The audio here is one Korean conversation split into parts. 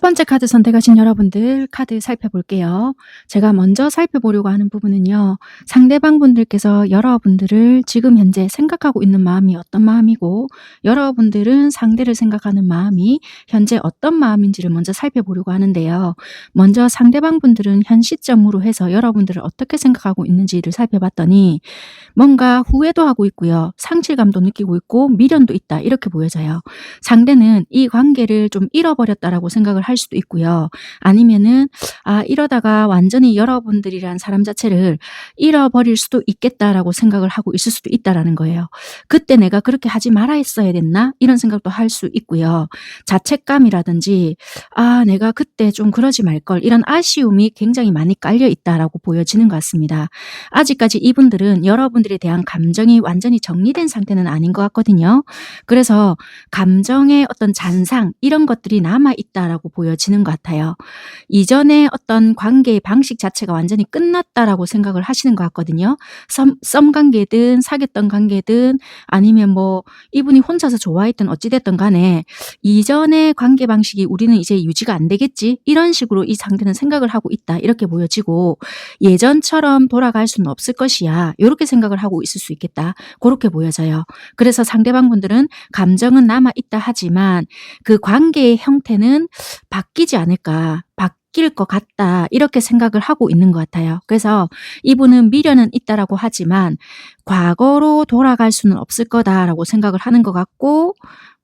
첫 번째 카드 선택하신 여러분들 카드 살펴볼게요. 제가 먼저 살펴보려고 하는 부분은요. 상대방 분들께서 여러분들을 지금 현재 생각하고 있는 마음이 어떤 마음이고 여러분들은 상대를 생각하는 마음이 현재 어떤 마음인지를 먼저 살펴보려고 하는데요. 먼저 상대방 분들은 현 시점으로 해서 여러분들을 어떻게 생각하고 있는지를 살펴봤더니 뭔가 후회도 하고 있고요. 상실감도 느끼고 있고 미련도 있다 이렇게 보여져요. 상대는 이 관계를 좀 잃어버렸다라고 생각을 할 수도 있고요. 아니면은 이러다가 완전히 여러분들이란 사람 자체를 잃어버릴 수도 있겠다라고 생각을 하고 있을 수도 있다라는 거예요. 그때 내가 그렇게 하지 말아 했어야 됐나? 이런 생각도 할 수 있고요. 자책감이라든지 내가 그때 좀 그러지 말걸 이런 아쉬움이 굉장히 많이 깔려 있다라고 보여지는 것 같습니다. 아직까지 이분들은 여러분들에 대한 감정이 완전히 정리된 상태는 아닌 것 같거든요. 그래서 감정의 어떤 잔상 이런 것들이 남아있다라고 보여지는 것 같아요. 이전에 어떤 관계의 방식 자체가 완전히 끝났다라고 생각을 하시는 것 같거든요. 썸 관계든 사귀었던 관계든 아니면 뭐 이분이 혼자서 좋아했든 어찌됐든 간에 이전의 관계 방식이 우리는 이제 유지가 안 되겠지 이런 식으로 이 상대는 생각을 하고 있다 이렇게 보여지고 예전처럼 돌아갈 수는 없을 것이야 이렇게 생각을 하고 있을 수 있겠다 그렇게 보여져요. 그래서 상대방 분들은 감정은 남아있다 하지만 그 관계의 형태는 바뀌지 않을까 바뀔 것 같다 이렇게 생각을 하고 있는 것 같아요. 그래서 이분은 미련은 있다라고 하지만 과거로 돌아갈 수는 없을 거다라고 생각을 하는 것 같고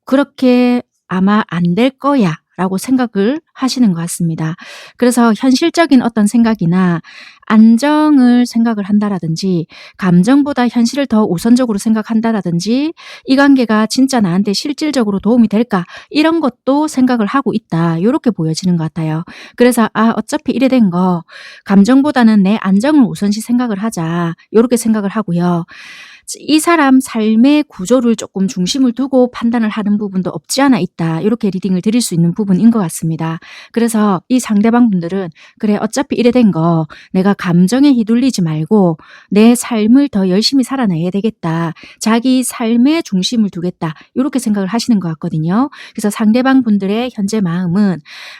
그렇게 아마 안 될 거야 라고 생각을 하시는 것 같습니다. 그래서 현실적인 어떤 생각이나 안정을 생각을 한다라든지 감정보다 현실을 더 우선적으로 생각한다라든지 이 관계가 진짜 나한테 실질적으로 도움이 될까 이런 것도 생각을 하고 있다 이렇게 보여지는 것 같아요. 그래서 어차피 이래 된 거 감정보다는 내 안정을 우선시 생각을 하자 이렇게 생각을 하고요. 이 사람 삶의 구조를 조금 중심을 두고 판단을 하는 부분도 없지 않아 있다. 이렇게 리딩을 드릴 수 있는 부분인 것 같습니다. 그래서 이 상대방 분들은 그래 어차피 이래 된 거 내가 감정에 휘둘리지 말고 내 삶을 더 열심히 살아내야 되겠다. 자기 삶에 중심을 두겠다. 이렇게 생각을 하시는 것 같거든요. 그래서 상대방 분들의 현재 마음은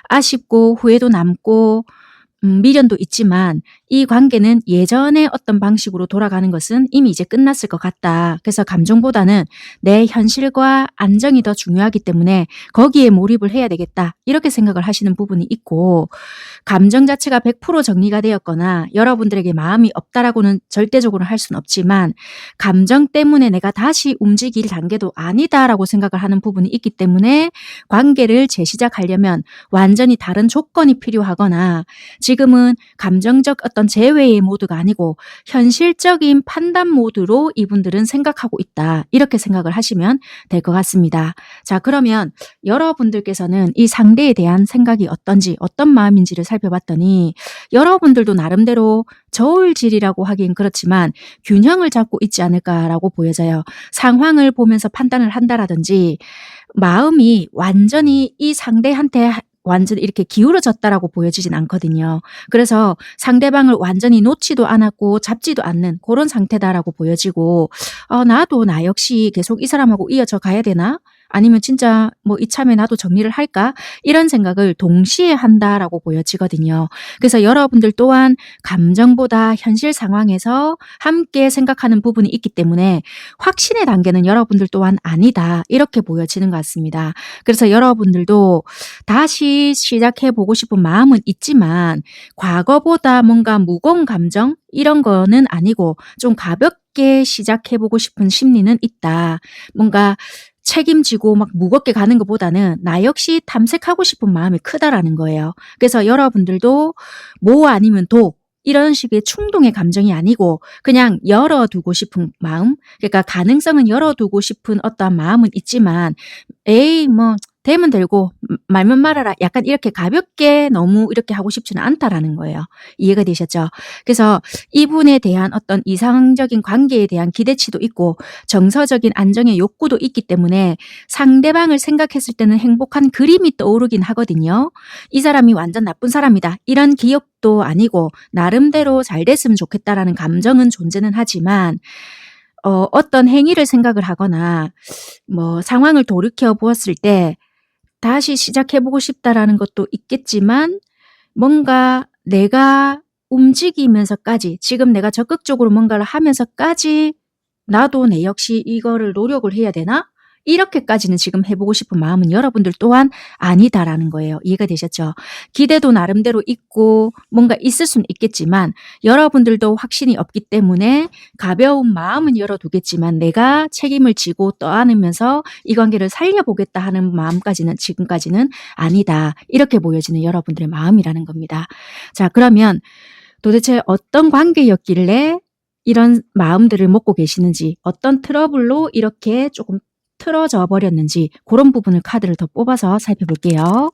아쉽고 후회도 남고 미련도 있지만 이 관계는 예전의 어떤 방식으로 돌아가는 것은 이미 이제 끝났을 것 같다. 그래서 감정보다는 내 현실과 안정이 더 중요하기 때문에 거기에 몰입을 해야 되겠다. 이렇게 생각을 하시는 부분이 있고 감정 자체가 100% 정리가 되었거나 여러분들에게 마음이 없다라고는 절대적으로 할 수는 없지만 감정 때문에 내가 다시 움직일 단계도 아니다라고 생각을 하는 부분이 있기 때문에 관계를 재시작하려면 완전히 다른 조건이 필요하거나 지금은 감정적 어떤 재회의 모드가 아니고 현실적인 판단 모드로 이분들은 생각하고 있다. 이렇게 생각을 하시면 될 것 같습니다. 자, 그러면 여러분들께서는 이 상대에 대한 생각이 어떤지 어떤 마음인지를 살펴봤더니 여러분들도 나름대로 저울질이라고 하긴 그렇지만 균형을 잡고 있지 않을까라고 보여져요. 상황을 보면서 판단을 한다라든지 마음이 완전히 이 상대한테 완전히 이렇게 기울어졌다라고 보여지진 않거든요. 그래서 상대방을 완전히 놓지도 않았고 잡지도 않는 그런 상태다라고 보여지고 나도 나 역시 계속 이 사람하고 이어져 가야 되나? 아니면 진짜 뭐 이참에 나도 정리를 할까? 이런 생각을 동시에 한다라고 보여지거든요. 그래서 여러분들 또한 감정보다 현실 상황에서 함께 생각하는 부분이 있기 때문에 확신의 단계는 여러분들 또한 아니다. 이렇게 보여지는 것 같습니다. 그래서 여러분들도 다시 시작해보고 싶은 마음은 있지만 과거보다 뭔가 무거운 감정? 이런 거는 아니고 좀 가볍게 시작해보고 싶은 심리는 있다. 뭔가 책임지고 막 무겁게 가는 것보다는 나 역시 탐색하고 싶은 마음이 크다라는 거예요. 그래서 여러분들도 뭐 아니면 도 이런 식의 충동의 감정이 아니고 그냥 열어두고 싶은 마음 그러니까 가능성은 열어두고 싶은 어떠한 마음은 있지만 에이 뭐 되면 되고 말면 말아라 약간 이렇게 가볍게 너무 이렇게 하고 싶지는 않다라는 거예요. 이해가 되셨죠? 그래서 이분에 대한 어떤 이상적인 관계에 대한 기대치도 있고 정서적인 안정의 욕구도 있기 때문에 상대방을 생각했을 때는 행복한 그림이 떠오르긴 하거든요. 이 사람이 완전 나쁜 사람이다. 이런 기억도 아니고 나름대로 잘 됐으면 좋겠다라는 감정은 존재는 하지만 어떤 행위를 생각을 하거나 뭐 상황을 돌이켜 보았을 때 다시 시작해 보고 싶다라는 것도 있겠지만 뭔가 내가 움직이면서까지 지금 내가 적극적으로 뭔가를 하면서까지 '나도 내 역시 이거를 노력을 해야 되나?' 이렇게까지는 지금 해 보고 싶은 마음은 여러분들 또한 아니다라는 거예요. 이해가 되셨죠? 기대도 나름대로 있고 뭔가 있을 수는 있겠지만 여러분들도 확신이 없기 때문에 가벼운 마음은 열어두겠지만 '내가 책임을 지고 떠안으면서 이 관계를 살려보겠다.' 하는 마음까지는 지금까지는 아니다. 이렇게 보여지는 여러분들의 마음이라는 겁니다. 자, 그러면 도대체 어떤 관계였길래 이런 마음들을 먹고 계시는지, 어떤 트러블로 이렇게 조금 틀어져 버렸는지 그런 부분을 카드를 더 뽑아서 살펴볼게요.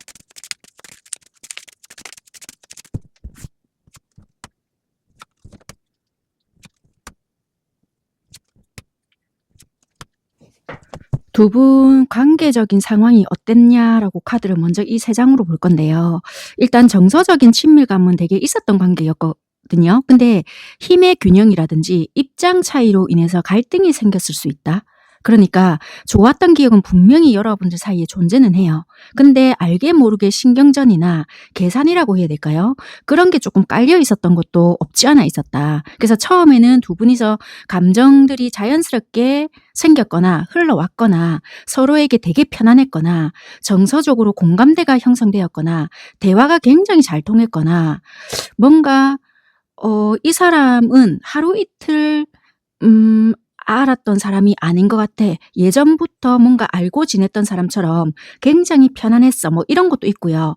두 분 관계적인 상황이 어땠냐라고 카드를 먼저 이 세 장으로 볼 건데요. 일단 정서적인 친밀감은 되게 있었던 관계였거든요. 근데 힘의 균형이라든지 입장 차이로 인해서 갈등이 생겼을 수 있다. 그러니까 좋았던 기억은 분명히 여러분들 사이에 존재는 해요. 근데 알게 모르게 신경전이나 계산이라고 해야 될까요? 그런 게 조금 깔려 있었던 것도 없지 않아 있었다. 그래서 처음에는 두 분이서 감정들이 자연스럽게 생겼거나 흘러왔거나 서로에게 되게 편안했거나 정서적으로 공감대가 형성되었거나 대화가 굉장히 잘 통했거나 뭔가 이 사람은 하루 이틀 알았던 사람이 아닌 것 같아. 예전부터 뭔가 알고 지냈던 사람처럼 굉장히 편안했어. 뭐 이런 것도 있고요.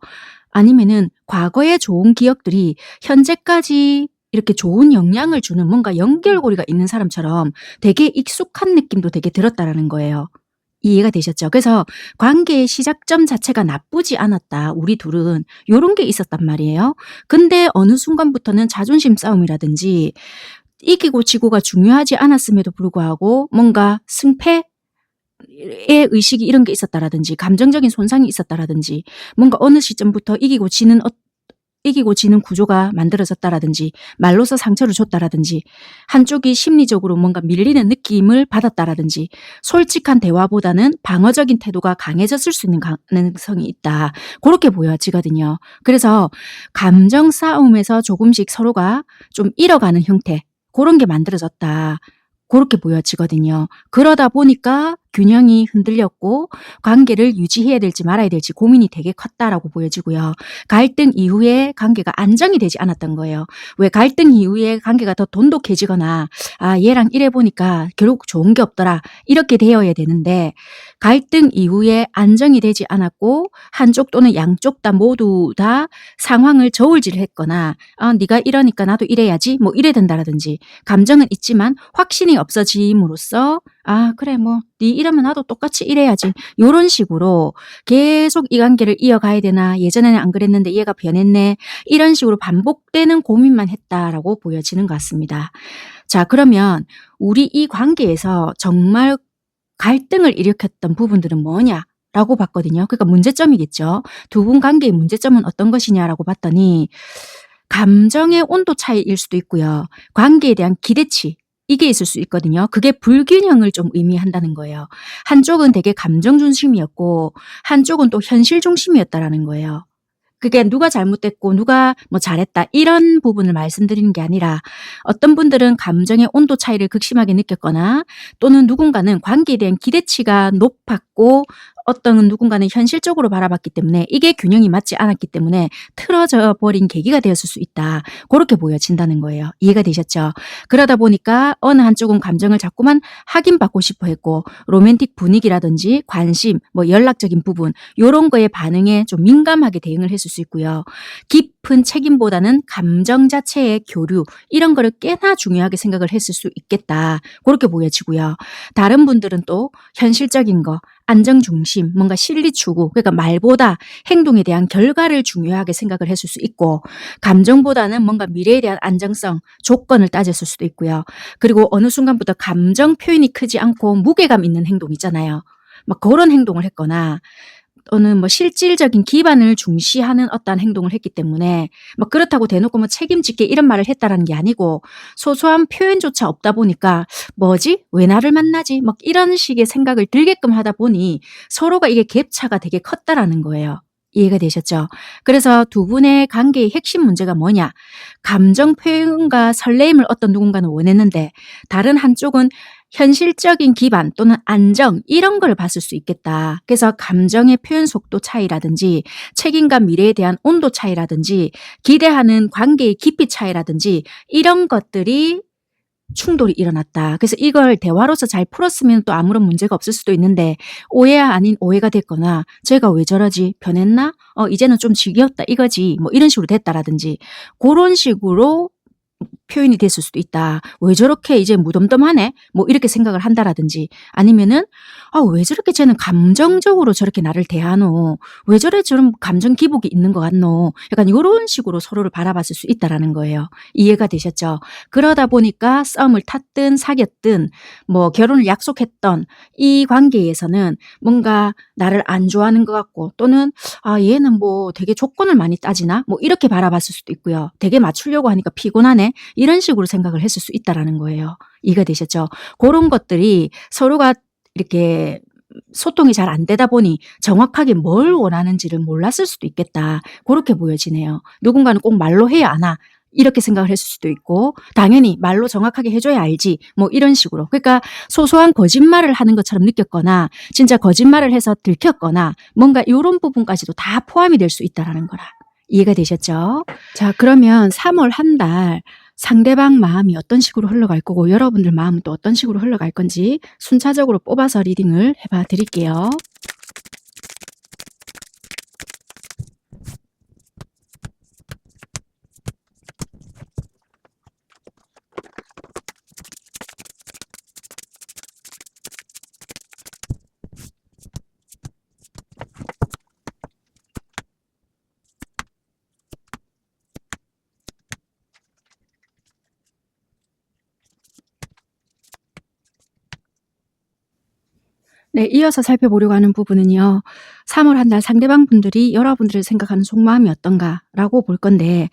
아니면은 과거의 좋은 기억들이 현재까지 이렇게 좋은 영향을 주는 뭔가 연결고리가 있는 사람처럼 되게 익숙한 느낌도 되게 들었다라는 거예요. 이해가 되셨죠? 그래서 관계의 시작점 자체가 나쁘지 않았다. 우리 둘은 요런 게 있었단 말이에요. 근데 어느 순간부터는 자존심 싸움이라든지 이기고 지고가 중요하지 않았음에도 불구하고 뭔가 승패의 의식이 이런 게 있었다라든지 감정적인 손상이 있었다라든지 뭔가 어느 시점부터 이기고 지는 구조가 만들어졌다라든지 말로서 상처를 줬다라든지 한쪽이 심리적으로 뭔가 밀리는 느낌을 받았다라든지 솔직한 대화보다는 방어적인 태도가 강해졌을 수 있는 가능성이 있다. 그렇게 보여지거든요. 그래서 감정 싸움에서 조금씩 서로가 좀 잃어가는 형태 그런 게 만들어졌다. 그렇게 보여지거든요. 그러다 보니까 균형이 흔들렸고 관계를 유지해야 될지 말아야 될지 고민이 되게 컸다라고 보여지고요. 갈등 이후에 관계가 안정이 되지 않았던 거예요. 왜 갈등 이후에 관계가 더 돈독해지거나 얘랑 이래 보니까 결국 좋은 게 없더라 이렇게 되어야 되는데 갈등 이후에 안정이 되지 않았고 한쪽 또는 양쪽 다 모두 다 상황을 저울질했거나 네가 이러니까 나도 이래야지 뭐 이래 된다라든지 감정은 있지만 확신이 없어짐으로써 그래 뭐 네 이러면 나도 똑같이 이래야지 요런 식으로 계속 이 관계를 이어가야 되나 예전에는 안 그랬는데 얘가 변했네 이런 식으로 반복되는 고민만 했다라고 보여지는 것 같습니다. 자, 그러면 우리 이 관계에서 정말 갈등을 일으켰던 부분들은 뭐냐라고 봤거든요. 그러니까 문제점이겠죠. 두 분 관계의 문제점은 어떤 것이냐라고 봤더니 감정의 온도 차이일 수도 있고요. 관계에 대한 기대치 이게 있을 수 있거든요. 그게 불균형을 좀 의미한다는 거예요. 한쪽은 되게 감정 중심이었고 한쪽은 또 현실 중심이었다라는 거예요. 그게 누가 잘못됐고 누가 뭐 잘했다 이런 부분을 말씀드리는 게 아니라 어떤 분들은 감정의 온도 차이를 극심하게 느꼈거나 또는 누군가는 관계에 대한 기대치가 높았고 어떤 누군가는 현실적으로 바라봤기 때문에 이게 균형이 맞지 않았기 때문에 틀어져 버린 계기가 되었을 수 있다. 그렇게 보여진다는 거예요. 이해가 되셨죠? 그러다 보니까 어느 한쪽은 감정을 자꾸만 확인받고 싶어 했고 로맨틱 분위기라든지 관심, 뭐 연락적인 부분 요런 거에 반응에 좀 민감하게 대응을 했을 수 있고요. 깊은 책임보다는 감정 자체의 교류 이런 거를 꽤나 중요하게 생각을 했을 수 있겠다. 그렇게 보여지고요. 다른 분들은 또 현실적인 거 안정 중심, 뭔가 실리 추구, 그러니까 말보다 행동에 대한 결과를 중요하게 생각을 했을 수 있고 감정보다는 뭔가 미래에 대한 안정성, 조건을 따졌을 수도 있고요. 그리고 어느 순간부터 감정 표현이 크지 않고 무게감 있는 행동 있잖아요. 막 그런 행동을 했거나 또는 뭐 실질적인 기반을 중시하는 어떠한 행동을 했기 때문에 뭐 그렇다고 대놓고 뭐 책임질게 이런 말을 했다라는 게 아니고 소소한 표현조차 없다 보니까 뭐지? 왜 나를 만나지? 막 이런 식의 생각을 들게끔 하다 보니 서로가 이게 갭차가 되게 컸다라는 거예요. 이해가 되셨죠? 그래서 두 분의 관계의 핵심 문제가 뭐냐? 감정 표현과 설레임을 어떤 누군가는 원했는데 다른 한쪽은 현실적인 기반 또는 안정 이런 걸 봤을 수 있겠다. 그래서 감정의 표현 속도 차이라든지 책임과 미래에 대한 온도 차이라든지 기대하는 관계의 깊이 차이라든지 이런 것들이 충돌이 일어났다. 그래서 이걸 대화로서 잘 풀었으면 또 아무런 문제가 없을 수도 있는데 오해야 아닌 오해가 됐거나 쟤가 왜 저러지? 변했나? 이제는 좀 지겹다 이거지. 뭐 이런 식으로 됐다라든지 그런 식으로 표현이 됐을 수도 있다. 왜 저렇게 이제 무덤덤하네? 뭐 이렇게 생각을 한다라든지 아니면은 왜 저렇게 쟤는 감정적으로 저렇게 나를 대하노? 왜 저런 감정 기복이 있는 것 같노? 약간 이런 식으로 서로를 바라봤을 수 있다라는 거예요. 이해가 되셨죠? 그러다 보니까 싸움을 탔든 사귀었든 뭐 결혼을 약속했던 이 관계에서는 뭔가 나를 안 좋아하는 것 같고 또는 얘는 뭐 되게 조건을 많이 따지나? 뭐 이렇게 바라봤을 수도 있고요. 되게 맞추려고 하니까 피곤하네? 이런 식으로 생각을 했을 수 있다라는 거예요. 이해가 되셨죠? 그런 것들이 서로가 이렇게 소통이 잘 안 되다 보니 정확하게 뭘 원하는지를 몰랐을 수도 있겠다. 그렇게 보여지네요. 누군가는 꼭 말로 해야 하나? 이렇게 생각을 했을 수도 있고 당연히 말로 정확하게 해줘야 알지 뭐 이런 식으로 그러니까 소소한 거짓말을 하는 것처럼 느꼈거나 진짜 거짓말을 해서 들켰거나 뭔가 이런 부분까지도 다 포함이 될 수 있다는 거라. 이해가 되셨죠? 자, 그러면 3월 한 달 상대방 마음이 어떤 식으로 흘러갈 거고 여러분들 마음은 또 어떤 식으로 흘러갈 건지 순차적으로 뽑아서 리딩을 해봐 드릴게요. 네, 이어서 살펴보려고 하는 부분은요. 3월 한 달 상대방 분들이 여러분들을 생각하는 속마음이 어떤가라고 볼 건데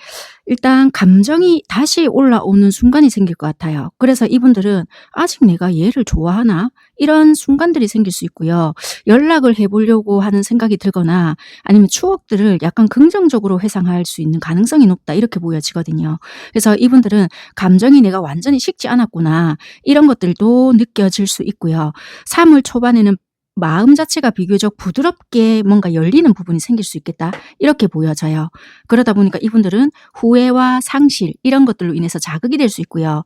일단 감정이 다시 올라오는 순간이 생길 것 같아요. 그래서 이분들은 아직 내가 얘를 좋아하나? 이런 순간들이 생길 수 있고요. 연락을 해보려고 하는 생각이 들거나 아니면 추억들을 약간 긍정적으로 회상할 수 있는 가능성이 높다 이렇게 보여지거든요. 그래서 이분들은 감정이 내가 완전히 식지 않았구나 이런 것들도 느껴질 수 있고요. 3월 초반에는 마음 자체가 비교적 부드럽게 뭔가 열리는 부분이 생길 수 있겠다 이렇게 보여져요. 그러다 보니까 이분들은 후회와 상실 이런 것들로 인해서 자극이 될 수 있고요.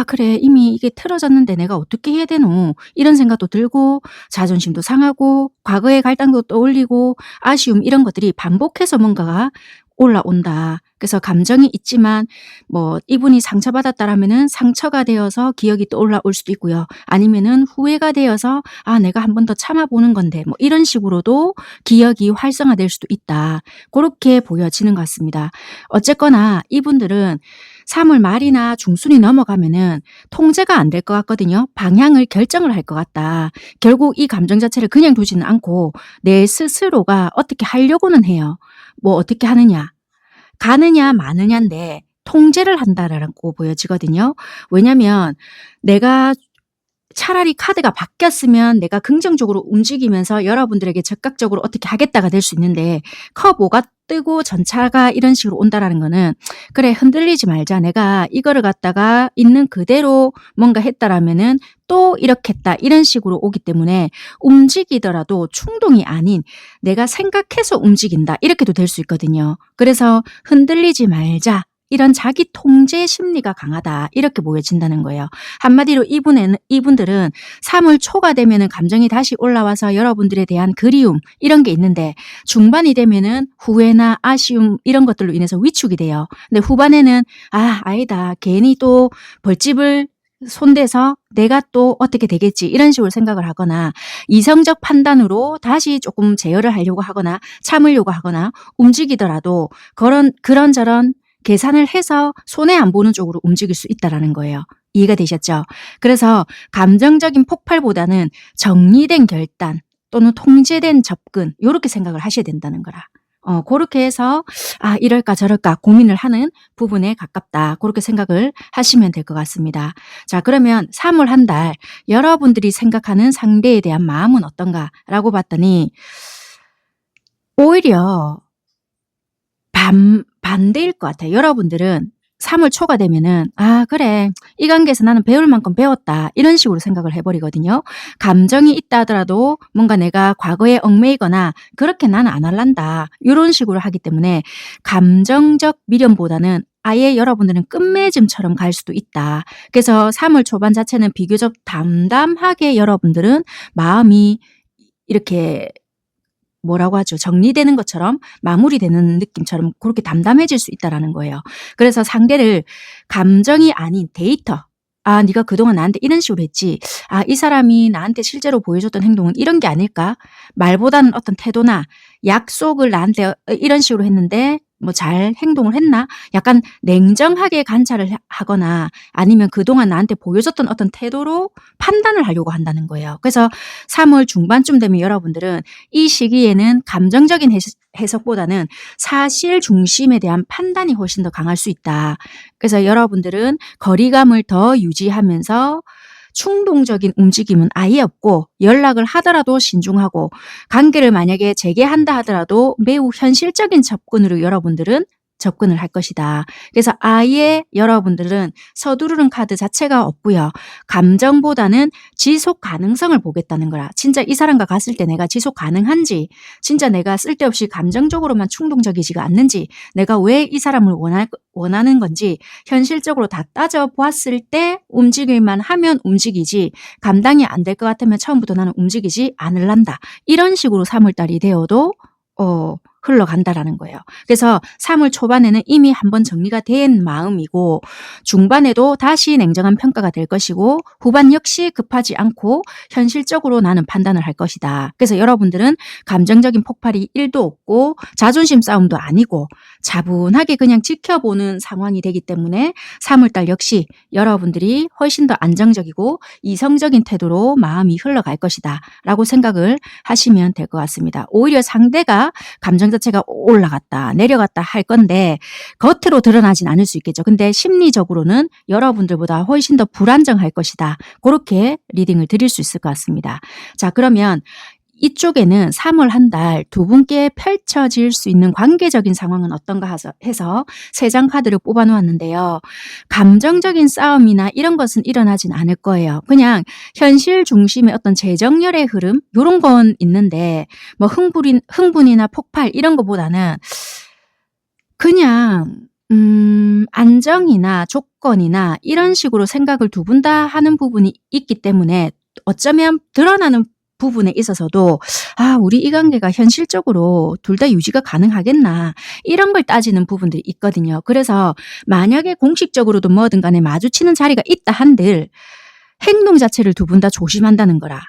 그래 이미 이게 틀어졌는데 내가 어떻게 해야 되노 이런 생각도 들고 자존심도 상하고 과거의 갈등도 떠올리고 아쉬움 이런 것들이 반복해서 뭔가가 올라온다. 그래서 감정이 있지만 뭐 이분이 상처받았다라면은 상처가 되어서 기억이 또 올라올 수도 있고요. 아니면은 후회가 되어서 내가 한 번 더 참아보는 건데 뭐 이런 식으로도 기억이 활성화될 수도 있다. 그렇게 보여지는 것 같습니다. 어쨌거나 이분들은 3월 말이나 중순이 넘어가면은 통제가 안 될 것 같거든요. 방향을 결정을 할 것 같다. 결국 이 감정 자체를 그냥 두지는 않고 내 스스로가 어떻게 하려고는 해요. 뭐 어떻게 하느냐. 가느냐 마느냐인데 통제를 한다라고 보여지거든요. 왜냐면 내가 차라리 카드가 바뀌었으면 내가 긍정적으로 움직이면서 여러분들에게 적극적으로 어떻게 하겠다가 될 수 있는데 컵 5가 뜨고 전차가 이런 식으로 온다라는 거는 그래 흔들리지 말자. 내가 이거를 갖다가 있는 그대로 뭔가 했다라면은 또 이렇게 했다. 이런 식으로 오기 때문에 움직이더라도 충동이 아닌 내가 생각해서 움직인다. 이렇게도 될 수 있거든요. 그래서 흔들리지 말자. 이런 자기 통제 심리가 강하다. 이렇게 보여진다는 거예요. 한마디로 이분들은 3월 초가 되면은 감정이 다시 올라와서 여러분들에 대한 그리움 이런 게 있는데 중반이 되면은 후회나 아쉬움 이런 것들로 인해서 위축이 돼요. 근데 후반에는 아니다. 괜히 또 벌집을 손대서 내가 또 어떻게 되겠지 이런 식으로 생각을 하거나 이성적 판단으로 다시 조금 제어를 하려고 하거나 참으려고 하거나 움직이더라도 그런저런 계산을 해서 손해 안 보는 쪽으로 움직일 수 있다는 거예요. 이해가 되셨죠? 그래서 감정적인 폭발보다는 정리된 결단 또는 통제된 접근 요렇게 생각을 하셔야 된다는 거라. 고렇게 해서 이럴까 저럴까 고민을 하는 부분에 가깝다. 고렇게 생각을 하시면 될 것 같습니다. 자, 그러면 3월 한 달 여러분들이 생각하는 상대에 대한 마음은 어떤가라고 봤더니 오히려 반대일 것 같아요. 여러분들은 3월 초가 되면은 그래 이 관계에서 나는 배울 만큼 배웠다 이런 식으로 생각을 해버리거든요. 감정이 있다 하더라도 뭔가 내가 과거에 얽매이거나 그렇게 나는 안 할란다 이런 식으로 하기 때문에 감정적 미련보다는 아예 여러분들은 끝맺음처럼 갈 수도 있다. 그래서 3월 초반 자체는 비교적 담담하게 여러분들은 마음이 이렇게 뭐라고 하죠? 정리되는 것처럼 마무리되는 느낌처럼 그렇게 담담해질 수 있다라는 거예요. 그래서 상대를 감정이 아닌 데이터, 네가 그동안 나한테 이런 식으로 했지. 이 사람이 나한테 실제로 보여줬던 행동은 이런 게 아닐까? 말보다는 어떤 태도나 약속을 나한테 이런 식으로 했는데 뭐 잘 행동을 했나? 약간 냉정하게 관찰을 하거나 아니면 그동안 나한테 보여줬던 어떤 태도로 판단을 하려고 한다는 거예요. 그래서 3월 중반쯤 되면 여러분들은 이 시기에는 감정적인 해석보다는 사실 중심에 대한 판단이 훨씬 더 강할 수 있다. 그래서 여러분들은 거리감을 더 유지하면서 충동적인 움직임은 아예 없고 연락을 하더라도 신중하고 관계를 만약에 재개한다 하더라도 매우 현실적인 접근으로 여러분들은 접근을 할 것이다. 그래서 아예 여러분들은 서두르는 카드 자체가 없고요. 감정보다는 지속 가능성을 보겠다는 거라. 진짜 이 사람과 갔을 때 내가 지속 가능한지, 진짜 내가 쓸데없이 감정적으로만 충동적이지가 않는지, 내가 왜 이 사람을 원하는 건지 현실적으로 다 따져보았을 때 움직일만 하면 움직이지 감당이 안 될 것 같으면 처음부터 나는 움직이지 않을란다. 이런 식으로 3월달이 되어도 흘러간다라는 거예요. 그래서 3월 초반에는 이미 한번 정리가 된 마음이고 중반에도 다시 냉정한 평가가 될 것이고 후반 역시 급하지 않고 현실적으로 나는 판단을 할 것이다. 그래서 여러분들은 감정적인 폭발이 1도 없고 자존심 싸움도 아니고 차분하게 그냥 지켜보는 상황이 되기 때문에 3월달 역시 여러분들이 훨씬 더 안정적이고 이성적인 태도로 마음이 흘러갈 것이다 라고 생각을 하시면 될 것 같습니다. 오히려 상대가 감정 자체가 올라갔다 내려갔다 할 건데 겉으로 드러나진 않을 수 있겠죠. 근데 심리적으로는 여러분들보다 훨씬 더 불안정할 것이다. 그렇게 리딩을 드릴 수 있을 것 같습니다. 자, 그러면 이쪽에는 3월 한 달 두 분께 펼쳐질 수 있는 관계적인 상황은 어떤가 해서 3장 카드를 뽑아 놓았는데요. 감정적인 싸움이나 이런 것은 일어나진 않을 거예요. 그냥 현실 중심의 어떤 재정열의 흐름 이런 건 있는데 뭐 흥분이나 폭발 이런 것보다는 그냥 안정이나 조건이나 이런 식으로 생각을 두 분 다 하는 부분이 있기 때문에 어쩌면 드러나는 부분에 있어서도 우리 이 관계가 현실적으로 둘 다 유지가 가능하겠나 이런 걸 따지는 부분들이 있거든요. 그래서 만약에 공식적으로도 뭐든 간에 마주치는 자리가 있다 한들 행동 자체를 두 분 다 조심한다는 거라.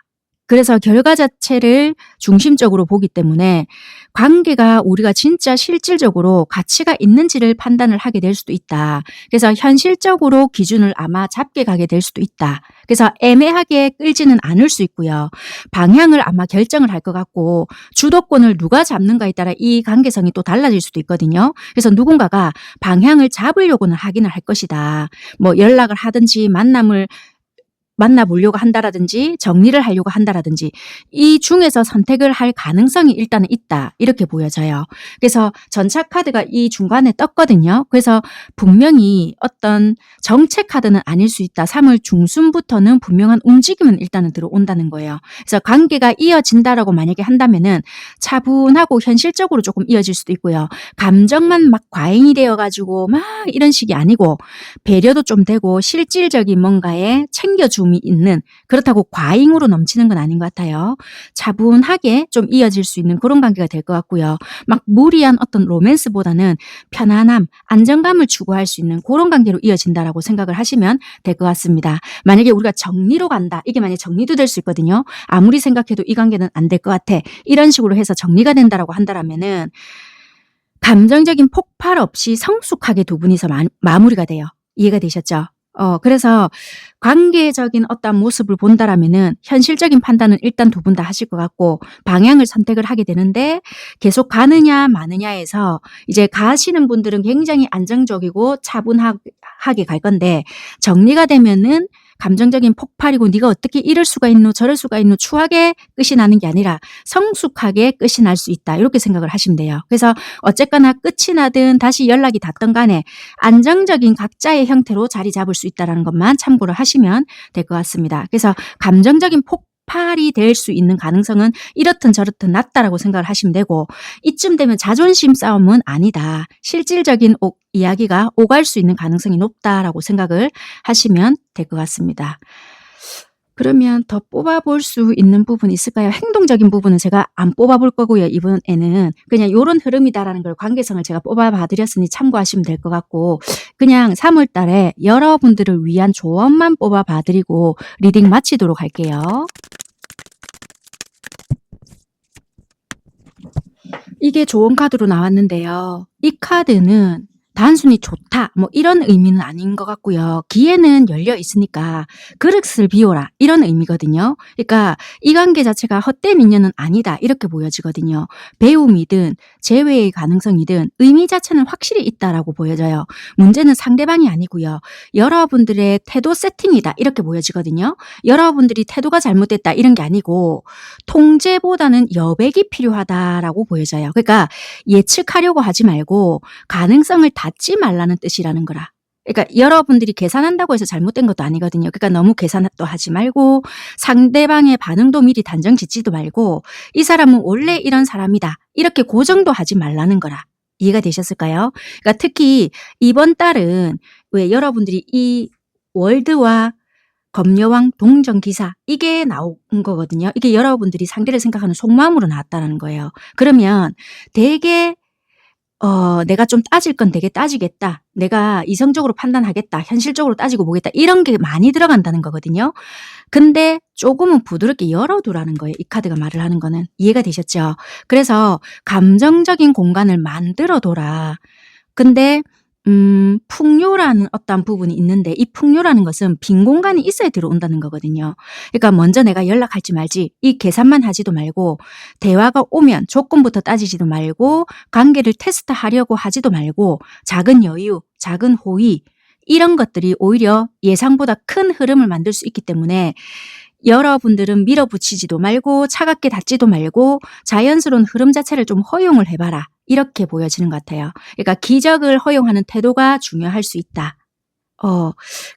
그래서 결과 자체를 중심적으로 보기 때문에 관계가 우리가 진짜 실질적으로 가치가 있는지를 판단을 하게 될 수도 있다. 그래서 현실적으로 기준을 아마 잡게 가게 될 수도 있다. 그래서 애매하게 끌지는 않을 수 있고요. 방향을 아마 결정을 할 것 같고 주도권을 누가 잡는가에 따라 이 관계성이 또 달라질 수도 있거든요. 그래서 누군가가 방향을 잡으려고는 하기는 할 것이다. 뭐 연락을 하든지 만나보려고 한다라든지 정리를 하려고 한다라든지 이 중에서 선택을 할 가능성이 일단은 있다 이렇게 보여져요. 그래서 전차 카드가 이 중간에 떴거든요. 그래서 분명히 어떤 정체 카드는 아닐 수 있다. 3월 중순부터는 분명한 움직임은 일단은 들어온다는 거예요. 그래서 관계가 이어진다라고 만약에 한다면은 차분하고 현실적으로 조금 이어질 수도 있고요. 감정만 막 과잉이 되어가지고 막 이런 식이 아니고 배려도 좀 되고 실질적인 뭔가에 챙겨줌이 있는 그렇다고 과잉으로 넘치는 건 아닌 것 같아요. 차분하게 좀 이어질 수 있는 그런 관계가 될 것 같고요. 막 무리한 어떤 로맨스보다는 편안함, 안정감을 추구할 수 있는 그런 관계로 이어진다라고 생각을 하시면 될 것 같습니다. 만약에 우리가 정리로 간다. 이게 만약에 정리도 될 수 있거든요. 아무리 생각해도 이 관계는 안 될 것 같아. 이런 식으로 해서 정리가 된다라고 한다면은 감정적인 폭발 없이 성숙하게 두 분이서 마무리가 돼요. 이해가 되셨죠? 그래서 관계적인 어떤 모습을 본다라면은 현실적인 판단은 일단 두 분 다 하실 것 같고 방향을 선택을 하게 되는데 계속 가느냐 마느냐에서 이제 가시는 분들은 굉장히 안정적이고 차분하게 갈 건데 정리가 되면은 감정적인 폭발이고 네가 어떻게 이럴 수가 있노 저럴 수가 있노 추하게 끝이 나는 게 아니라 성숙하게 끝이 날 수 있다. 이렇게 생각을 하시면 돼요. 그래서 어쨌거나 끝이 나든 다시 연락이 닿든 간에 안정적인 각자의 형태로 자리 잡을 수 있다는 것만 참고를 하시면 될 것 같습니다. 그래서 감정적인 폭발이 될 수 있는 가능성은 이렇든 저렇든 낮다라고 생각을 하시면 되고 이쯤 되면 자존심 싸움은 아니다. 실질적인 이야기가 오갈 수 있는 가능성이 높다라고 생각을 하시면 될 것 같습니다. 그러면 더 뽑아볼 수 있는 부분이 있을까요? 행동적인 부분은 제가 안 뽑아볼 거고요. 이번에는 그냥 이런 흐름이다라는 걸 관계성을 제가 뽑아봐드렸으니 참고하시면 될 것 같고 그냥 3월 달에 여러분들을 위한 조언만 뽑아봐드리고 리딩 마치도록 할게요. 이게 좋은 카드로 나왔는데요. 이 카드는 단순히 좋다 뭐 이런 의미는 아닌 것 같고요. 기회는 열려 있으니까 그릇을 비워라 이런 의미거든요. 그러니까 이 관계 자체가 헛된 인연은 아니다 이렇게 보여지거든요. 배움이든 재회의 가능성이든 의미 자체는 확실히 있다라고 보여져요. 문제는 상대방이 아니고요. 여러분들의 태도 세팅이다 이렇게 보여지거든요. 여러분들이 태도가 잘못됐다 이런 게 아니고 통제보다는 여백이 필요하다라고 보여져요. 그러니까 예측하려고 하지 말고 가능성을 닫지 말라는 뜻이라는 거라. 그러니까 여러분들이 계산한다고 해서 잘못된 것도 아니거든요. 그러니까 너무 계산도 하지 말고 상대방의 반응도 미리 단정 짓지도 말고 이 사람은 원래 이런 사람이다. 이렇게 고정도 하지 말라는 거라. 이해가 되셨을까요? 그러니까 특히 이번 달은 왜 여러분들이 이 월드와 검여왕 동정기사 이게 나온 거거든요. 이게 여러분들이 상대를 생각하는 속마음으로 나왔다는 거예요. 그러면 되게 내가 좀 따질 건 되게 따지겠다. 내가 이성적으로 판단하겠다. 현실적으로 따지고 보겠다. 이런 게 많이 들어간다는 거거든요. 근데 조금은 부드럽게 열어두라는 거예요. 이 카드가 말을 하는 거는. 이해가 되셨죠? 그래서 감정적인 공간을 만들어둬라. 근데 풍요라는 어떤 부분이 있는데 이 풍요라는 것은 빈 공간이 있어야 들어온다는 거거든요. 그러니까 먼저 내가 연락할지 말지 이 계산만 하지도 말고 대화가 오면 조건부터 따지지도 말고 관계를 테스트하려고 하지도 말고 작은 여유, 작은 호의 이런 것들이 오히려 예상보다 큰 흐름을 만들 수 있기 때문에 여러분들은 밀어붙이지도 말고 차갑게 닫지도 말고 자연스러운 흐름 자체를 좀 허용을 해봐라. 이렇게 보여지는 것 같아요. 그러니까 기적을 허용하는 태도가 중요할 수 있다.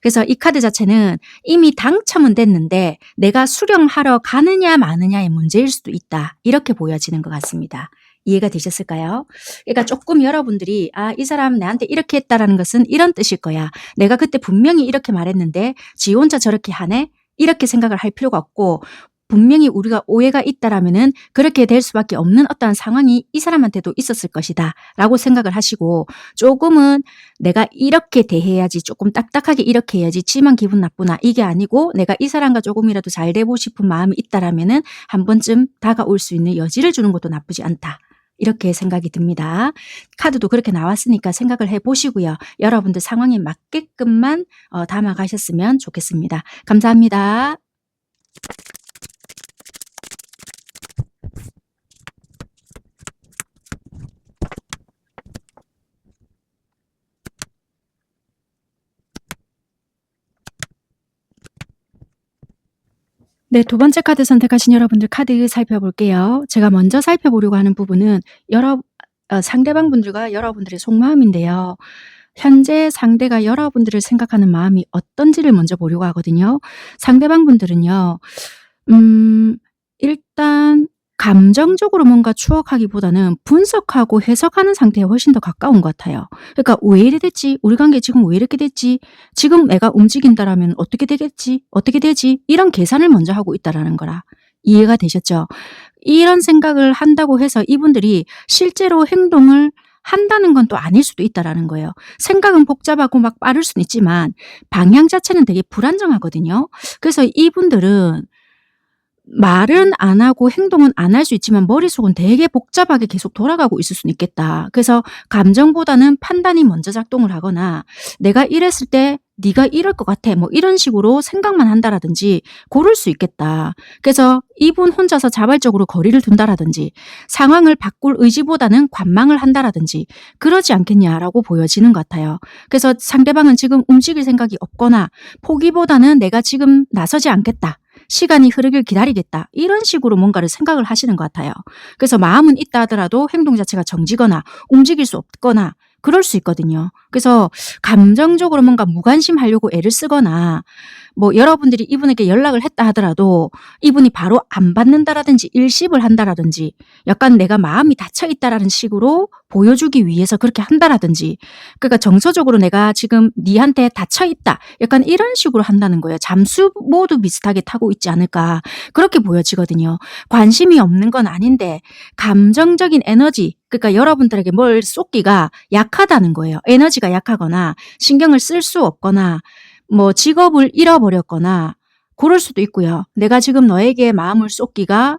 그래서 이 카드 자체는 이미 당첨은 됐는데 내가 수령하러 가느냐 마느냐의 문제일 수도 있다. 이렇게 보여지는 것 같습니다. 이해가 되셨을까요? 그러니까 조금 여러분들이 이 사람 나한테 이렇게 했다라는 것은 이런 뜻일 거야. 내가 그때 분명히 이렇게 말했는데 지 혼자 저렇게 하네? 이렇게 생각을 할 필요가 없고 분명히 우리가 오해가 있다라면은 그렇게 될 수밖에 없는 어떠한 상황이 이 사람한테도 있었을 것이다 라고 생각을 하시고 조금은 내가 이렇게 대해야지 조금 딱딱하게 이렇게 해야지 지만 기분 나쁘나 이게 아니고 내가 이 사람과 조금이라도 잘 되고 싶은 마음이 있다라면은 한 번쯤 다가올 수 있는 여지를 주는 것도 나쁘지 않다. 이렇게 생각이 듭니다. 카드도 그렇게 나왔으니까 생각을 해보시고요. 여러분들 상황에 맞게끔만 담아가셨으면 좋겠습니다. 감사합니다. 네, 두 번째 카드 선택하신 여러분들 카드 살펴볼게요. 제가 먼저 살펴보려고 하는 부분은 상대방 분들과 여러분들의 속마음인데요. 현재 상대가 여러분들을 생각하는 마음이 어떤지를 먼저 보려고 하거든요. 상대방 분들은요. 일단 감정적으로 뭔가 추억하기보다는 분석하고 해석하는 상태에 훨씬 더 가까운 것 같아요. 그러니까 왜 이래 됐지? 우리 관계 지금 왜 이렇게 됐지? 지금 내가 움직인다라면 어떻게 되겠지? 어떻게 되지? 이런 계산을 먼저 하고 있다라는 거라. 이해가 되셨죠? 이런 생각을 한다고 해서 이분들이 실제로 행동을 한다는 건 또 아닐 수도 있다라는 거예요. 생각은 복잡하고 막 빠를 수는 있지만 방향 자체는 되게 불안정하거든요. 그래서 이분들은 말은 안 하고 행동은 안 할 수 있지만 머릿속은 되게 복잡하게 계속 돌아가고 있을 수는 있겠다. 그래서 감정보다는 판단이 먼저 작동을 하거나 내가 이랬을 때 네가 이럴 것 같아. 뭐 이런 식으로 생각만 한다라든지 고를 수 있겠다. 그래서 이분 혼자서 자발적으로 거리를 둔다라든지 상황을 바꿀 의지보다는 관망을 한다라든지 그러지 않겠냐라고 보여지는 것 같아요. 그래서 상대방은 지금 움직일 생각이 없거나 포기보다는 내가 지금 나서지 않겠다. 시간이 흐르길 기다리겠다. 이런 식으로 뭔가를 생각을 하시는 것 같아요. 그래서 마음은 있다 하더라도 행동 자체가 정지거나 움직일 수 없거나 그럴 수 있거든요. 그래서 감정적으로 뭔가 무관심하려고 애를 쓰거나 뭐 여러분들이 이분에게 연락을 했다 하더라도 이분이 바로 안 받는다라든지 일십을 한다라든지 약간 내가 마음이 닫혀 있다라는 식으로 보여주기 위해서 그렇게 한다라든지 그러니까 정서적으로 내가 지금 니한테 닫혀 있다 약간 이런 식으로 한다는 거예요. 잠수 모두 비슷하게 타고 있지 않을까 그렇게 보여지거든요. 관심이 없는 건 아닌데 감정적인 에너지 그러니까 여러분들에게 뭘 쏟기가 약하다는 거예요. 에너지가 약하거나 신경을 쓸 수 없거나 뭐 직업을 잃어버렸거나 그럴 수도 있고요. 내가 지금 너에게 마음을 쏟기가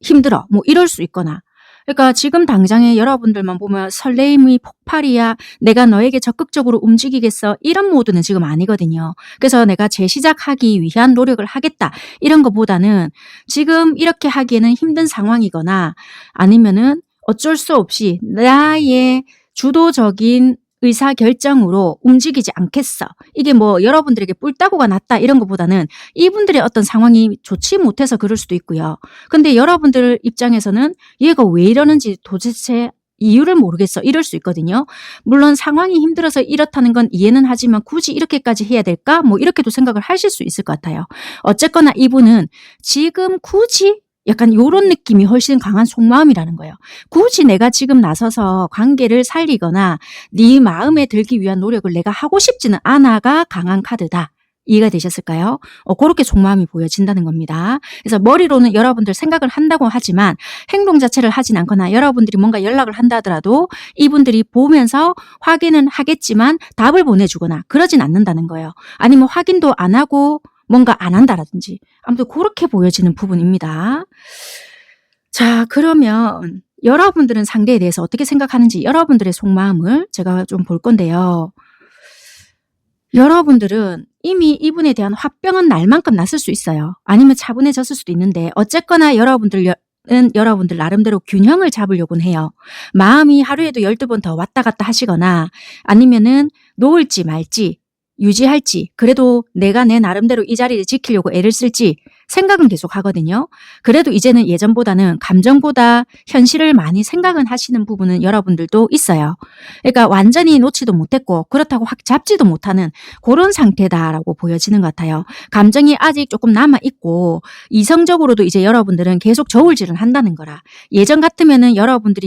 힘들어. 뭐 이럴 수 있거나. 그러니까 지금 당장에 여러분들만 보면 설레임이 폭발이야. 내가 너에게 적극적으로 움직이겠어. 이런 모드는 지금 아니거든요. 그래서 내가 재시작하기 위한 노력을 하겠다. 이런 것보다는 지금 이렇게 하기에는 힘든 상황이거나 아니면은 어쩔 수 없이 나의 주도적인 의사결정으로 움직이지 않겠어. 이게 뭐 여러분들에게 뿔따구가 났다 이런 것보다는 이분들의 어떤 상황이 좋지 못해서 그럴 수도 있고요. 근데 여러분들 입장에서는 얘가 왜 이러는지 도대체 이유를 모르겠어. 이럴 수 있거든요. 물론 상황이 힘들어서 이렇다는 건 이해는 하지만 굳이 이렇게까지 해야 될까? 뭐 이렇게도 생각을 하실 수 있을 것 같아요. 어쨌거나 이분은 지금 굳이 약간 요런 느낌이 훨씬 강한 속마음이라는 거예요. 굳이 내가 지금 나서서 관계를 살리거나 네 마음에 들기 위한 노력을 내가 하고 싶지는 않아가 강한 카드다. 이해가 되셨을까요? 그렇게 속마음이 보여진다는 겁니다. 그래서 머리로는 여러분들 생각을 한다고 하지만 행동 자체를 하진 않거나 여러분들이 뭔가 연락을 한다 하더라도 이분들이 보면서 확인은 하겠지만 답을 보내주거나 그러진 않는다는 거예요. 아니면 확인도 안 하고 뭔가 안 한다라든지 아무튼 그렇게 보여지는 부분입니다. 자, 그러면 여러분들은 상대에 대해서 어떻게 생각하는지 여러분들의 속마음을 제가 좀 볼 건데요. 여러분들은 이미 이분에 대한 화병은 날 만큼 났을 수 있어요. 아니면 차분해졌을 수도 있는데 어쨌거나 여러분들 나름대로 균형을 잡으려고는 해요. 마음이 하루에도 12번 더 왔다 갔다 하시거나 아니면은 놓을지 말지 유지할지 그래도 내가 내 나름대로 이 자리를 지키려고 애를 쓸지 생각은 계속 하거든요. 그래도 이제는 예전보다는 감정보다 현실을 많이 생각은 하시는 부분은 여러분들도 있어요. 그러니까 완전히 놓지도 못했고 그렇다고 확 잡지도 못하는 그런 상태다라고 보여지는 것 같아요. 감정이 아직 조금 남아있고 이성적으로도 이제 여러분들은 계속 저울질을 한다는 거라. 예전 같으면은 여러분들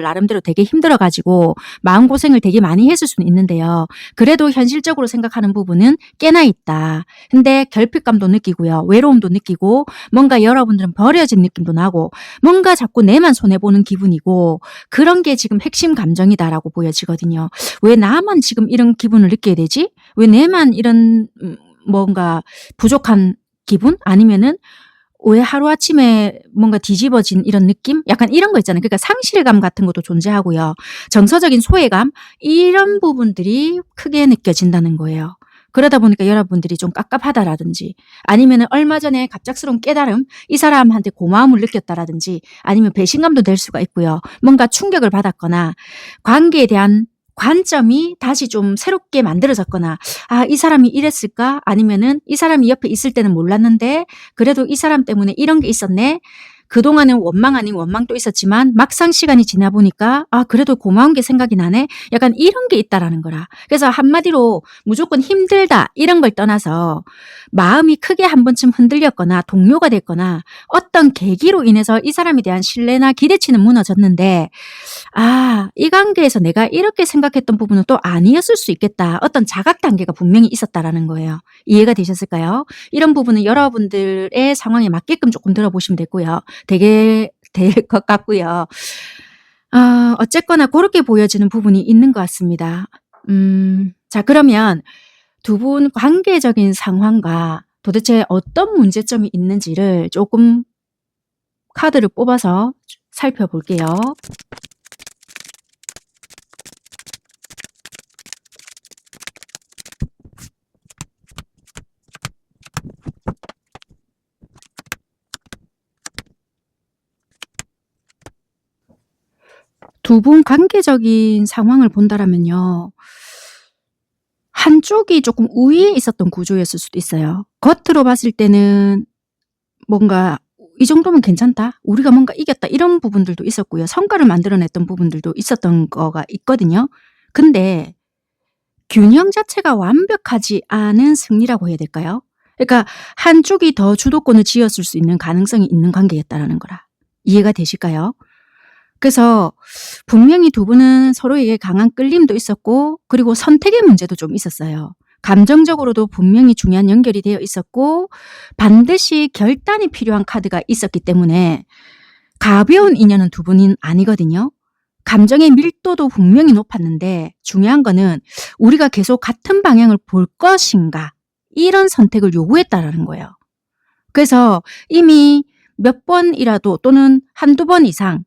나름대로 되게 힘들어가지고 마음고생을 되게 많이 했을 수는 있는데요. 그래도 현실적으로 생각하는 부분은 꽤나 있다. 근데 결핍감도 느끼고요. 외로움도 느끼고 뭔가 여러분들은 버려진 느낌도 나고 뭔가 자꾸 내만 손해보는 기분이고 그런 게 지금 핵심 감정이다라고 보여지거든요. 왜 나만 지금 이런 기분을 느끼게 되지? 왜 내만 이런 뭔가 부족한 기분? 아니면은 왜 하루아침에 뭔가 뒤집어진 이런 느낌? 약간 이런 거 있잖아요. 그러니까 상실감 같은 것도 존재하고요. 정서적인 소외감 이런 부분들이 크게 느껴진다는 거예요. 그러다 보니까 여러분들이 좀 깝깝하다라든지 아니면은 얼마 전에 갑작스러운 깨달음 이 사람한테 고마움을 느꼈다라든지 아니면 배신감도 될 수가 있고요. 뭔가 충격을 받았거나 관계에 대한 관점이 다시 좀 새롭게 만들어졌거나 아, 이 사람이 이랬을까? 아니면은 이 사람이 옆에 있을 때는 몰랐는데 그래도 이 사람 때문에 이런 게 있었네. 그동안은 원망 아닌 원망도 있었지만 막상 시간이 지나 보니까 아, 그래도 고마운 게 생각이 나네. 약간 이런 게 있다라는 거라. 그래서 한마디로 무조건 힘들다 이런 걸 떠나서 마음이 크게 한 번쯤 흔들렸거나 동요가 됐거나 어떤 계기로 인해서 이 사람에 대한 신뢰나 기대치는 무너졌는데 아, 이 관계에서 내가 이렇게 생각했던 부분은 또 아니었을 수 있겠다. 어떤 자각 단계가 분명히 있었다라는 거예요. 이해가 되셨을까요? 이런 부분은 여러분들의 상황에 맞게끔 조금 들어보시면 되고요. 되게 될 것 같고요. 어쨌거나 그렇게 보여지는 부분이 있는 것 같습니다. 자, 그러면 두 분 관계적인 상황과 도대체 어떤 문제점이 있는지를 조금 카드를 뽑아서 살펴볼게요. 두 분 관계적인 상황을 본다라면요. 한쪽이 조금 우위에 있었던 구조였을 수도 있어요. 겉으로 봤을 때는 뭔가 '이 정도면 괜찮다. 우리가 뭔가 이겼다.' 이런 부분들도 있었고요. 성과를 만들어냈던 부분들도 있었던 거가 있거든요. 근데 균형 자체가 완벽하지 않은 승리라고 해야 될까요? 그러니까 한쪽이 더 주도권을 쥐었을 수 있는 가능성이 있는 관계였다라는 거라. 이해가 되실까요? 그래서 분명히 두 분은 서로에게 강한 끌림도 있었고 그리고 선택의 문제도 좀 있었어요. 감정적으로도 분명히 중요한 연결이 되어 있었고 반드시 결단이 필요한 카드가 있었기 때문에 가벼운 인연은 두 분이 아니거든요. 감정의 밀도도 분명히 높았는데 중요한 거는 우리가 계속 같은 방향을 볼 것인가 이런 선택을 요구했다라는 거예요. 그래서 이미 몇 번이라도 또는 한두 번 이상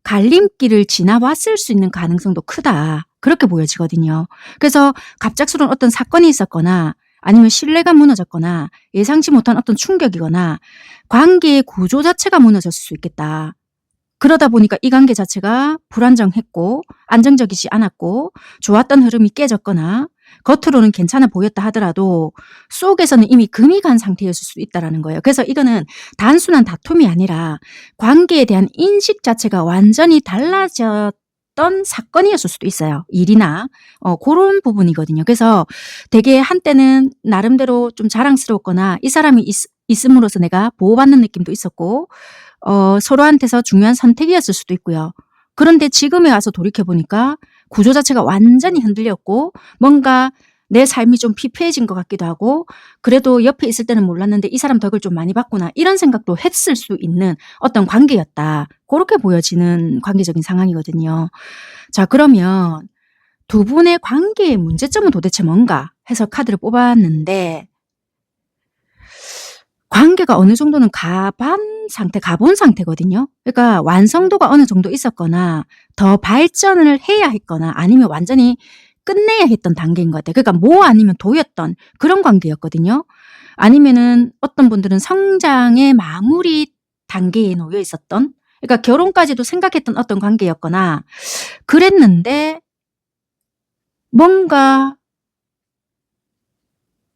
갈림길을 지나왔을 수 있는 가능성도 크다. 그렇게 보여지거든요. 그래서 갑작스러운 어떤 사건이 있었거나 아니면 신뢰가 무너졌거나 예상치 못한 어떤 충격이거나 관계의 구조 자체가 무너졌을 수 있겠다. 그러다 보니까 이 관계 자체가 불안정했고 안정적이지 않았고 좋았던 흐름이 깨졌거나 겉으로는 괜찮아 보였다 하더라도 속에서는 이미 금이 간 상태였을 수 있다는 거예요. 그래서 이거는 단순한 다툼이 아니라 관계에 대한 인식 자체가 완전히 달라졌던 사건이었을 수도 있어요. 일이나 그런 부분이거든요. 그래서 되게 한때는 나름대로 좀 자랑스러웠거나 이 사람이 있음으로써 내가 보호받는 느낌도 있었고 서로한테서 중요한 선택이었을 수도 있고요. 그런데 지금에 와서 돌이켜보니까 구조 자체가 완전히 흔들렸고 뭔가 내 삶이 좀 피폐해진 것 같기도 하고 그래도 옆에 있을 때는 몰랐는데 이 사람 덕을 좀 많이 봤구나 이런 생각도 했을 수 있는 어떤 관계였다. 그렇게 보여지는 관계적인 상황이거든요. 자, 그러면 두 분의 관계의 문제점은 도대체 뭔가 해서 카드를 뽑았는데 관계가 어느 정도는 가본 상태거든요. 그러니까 완성도가 어느 정도 있었거나 더 발전을 해야 했거나 아니면 완전히 끝내야 했던 단계인 것 같아요. 그러니까 뭐 아니면 도였던 그런 관계였거든요. 아니면은 어떤 분들은 성장의 마무리 단계에 놓여 있었던 그러니까 결혼까지도 생각했던 어떤 관계였거나 그랬는데 뭔가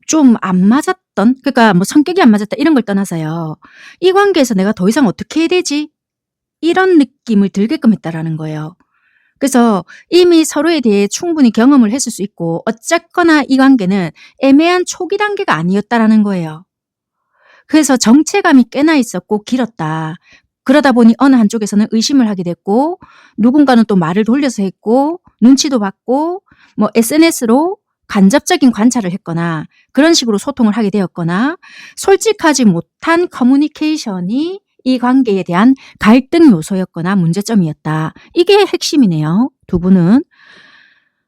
좀 안 맞았던 그러니까 뭐 성격이 안 맞았다 이런 걸 떠나서요. 이 관계에서 내가 더 이상 어떻게 해야 되지? 이런 느낌을 들게끔 했다라는 거예요. 그래서 이미 서로에 대해 충분히 경험을 했을 수 있고 어쨌거나 이 관계는 애매한 초기 단계가 아니었다라는 거예요. 그래서 정체감이 꽤나 있었고 길었다. 그러다 보니 어느 한쪽에서는 의심을 하게 됐고 누군가는 또 말을 돌려서 했고 눈치도 봤고 뭐 SNS로 간접적인 관찰을 했거나 그런 식으로 소통을 하게 되었거나 솔직하지 못한 커뮤니케이션이 이 관계에 대한 갈등 요소였거나 문제점이었다. 이게 핵심이네요. 두 분은.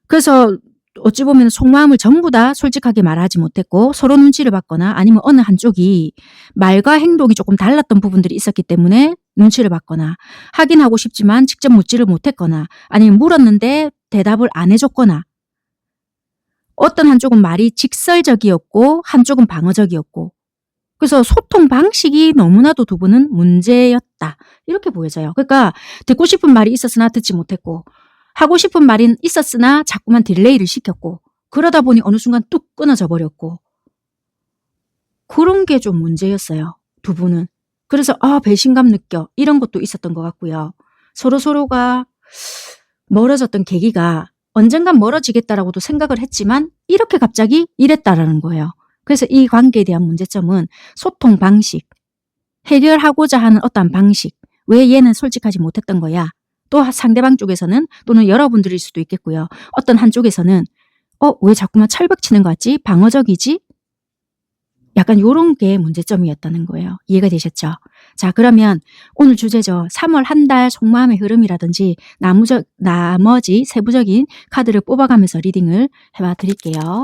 그래서 어찌 보면 속마음을 전부 다 솔직하게 말하지 못했고 서로 눈치를 봤거나 아니면 어느 한쪽이 말과 행동이 조금 달랐던 부분들이 있었기 때문에 눈치를 봤거나 확인하고 싶지만 직접 묻지를 못했거나 아니면 물었는데 대답을 안 해줬거나 어떤 한쪽은 말이 직설적이었고 한쪽은 방어적이었고 그래서 소통 방식이 너무나도 두 분은 문제였다. 이렇게 보여져요. 그러니까 듣고 싶은 말이 있었으나 듣지 못했고 하고 싶은 말이 있었으나 자꾸만 딜레이를 시켰고 그러다 보니 어느 순간 뚝 끊어져 버렸고 그런 게 좀 문제였어요. 두 분은. 그래서 배신감 느껴 이런 것도 있었던 것 같고요. 서로가 멀어졌던 계기가 언젠간 멀어지겠다라고도 생각을 했지만 이렇게 갑자기 이랬다라는 거예요. 그래서 이 관계에 대한 문제점은 소통 방식, 해결하고자 하는 어떠한 방식, 왜 얘는 솔직하지 못했던 거야? 또 상대방 쪽에서는 또는 여러분들일 수도 있겠고요. 어떤 한쪽에서는 왜 자꾸만 철벽치는 것 같지? 방어적이지? 약간 요런 게 문제점이었다는 거예요. 이해가 되셨죠? 자, 그러면 오늘 주제죠. 3월 한 달 속마음의 흐름이라든지 나머지 세부적인 카드를 뽑아가면서 리딩을 해봐 드릴게요.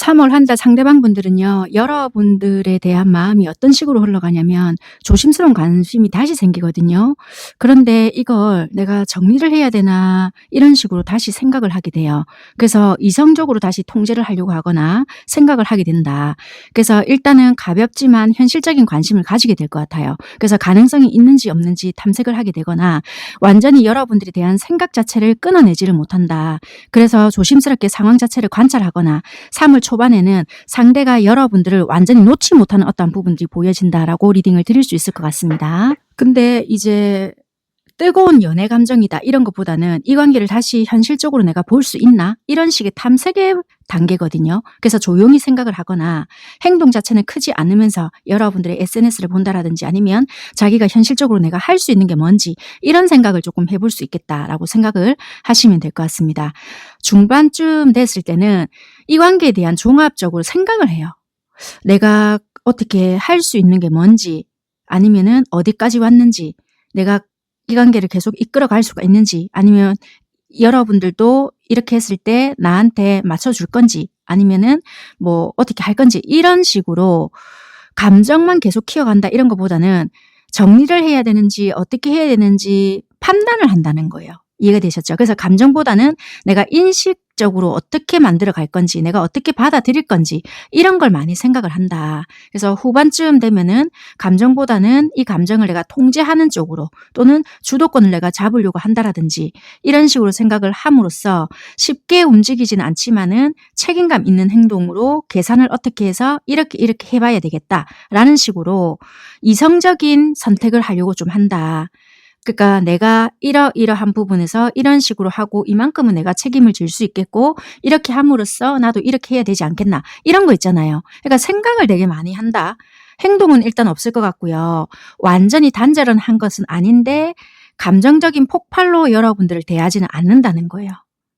3월 한 달 상대방분들은요. 여러분들에 대한 마음이 어떤 식으로 흘러가냐면 조심스러운 관심이 다시 생기거든요. 그런데 이걸 '내가 정리를 해야 되나?' 이런 식으로 다시 생각을 하게 돼요. 그래서 이성적으로 다시 통제를 하려고 하거나 생각을 하게 된다. 그래서 일단은 가볍지만 현실적인 관심을 가지게 될 것 같아요. 그래서 가능성이 있는지 없는지 탐색을 하게 되거나 완전히 여러분들에 대한 생각 자체를 끊어내지를 못한다. 그래서 조심스럽게 상황 자체를 관찰하거나 3월 초반에는 상대가 여러분들을 완전히 놓지 못하는 어떠한 부분들이 보여진다라고 리딩을 드릴 수 있을 것 같습니다. 근데 이제 뜨거운 연애 감정이다 이런 것보다는 이 관계를 다시 현실적으로 내가 볼 수 있나? 이런 식의 탐색의 단계거든요. 그래서 조용히 생각을 하거나 행동 자체는 크지 않으면서 여러분들의 SNS를 본다라든지 아니면 자기가 현실적으로 내가 할 수 있는 게 뭔지 이런 생각을 조금 해볼 수 있겠다라고 생각을 하시면 될 것 같습니다. 중반쯤 됐을 때는 이 관계에 대한 종합적으로 생각을 해요. 내가 어떻게 할 수 있는 게 뭔지 아니면은 어디까지 왔는지 내가 이 관계를 계속 이끌어갈 수가 있는지 아니면 여러분들도 이렇게 했을 때 나한테 맞춰줄 건지 아니면은 뭐 어떻게 할 건지 이런 식으로 감정만 계속 키워간다 이런 것보다는 정리를 해야 되는지 어떻게 해야 되는지 판단을 한다는 거예요. 이해가 되셨죠? 그래서 감정보다는 내가 인식적으로 어떻게 만들어 갈 건지 내가 어떻게 받아들일 건지 이런 걸 많이 생각을 한다. 그래서 후반쯤 되면은 감정보다는 이 감정을 내가 통제하는 쪽으로 또는 주도권을 내가 잡으려고 한다라든지 이런 식으로 생각을 함으로써 쉽게 움직이지는 않지만은 책임감 있는 행동으로 계산을 어떻게 해서 이렇게 해봐야 되겠다라는 식으로 이성적인 선택을 하려고 좀 한다. 그러니까 내가 이러이러한 부분에서 이런 식으로 하고 이만큼은 내가 책임을 질 수 있겠고 이렇게 함으로써 나도 이렇게 해야 되지 않겠나 이런 거 있잖아요. 그러니까 생각을 되게 많이 한다. 행동은 일단 없을 것 같고요. 완전히 단절한 것은 아닌데 감정적인 폭발로 여러분들을 대하지는 않는다는 거예요.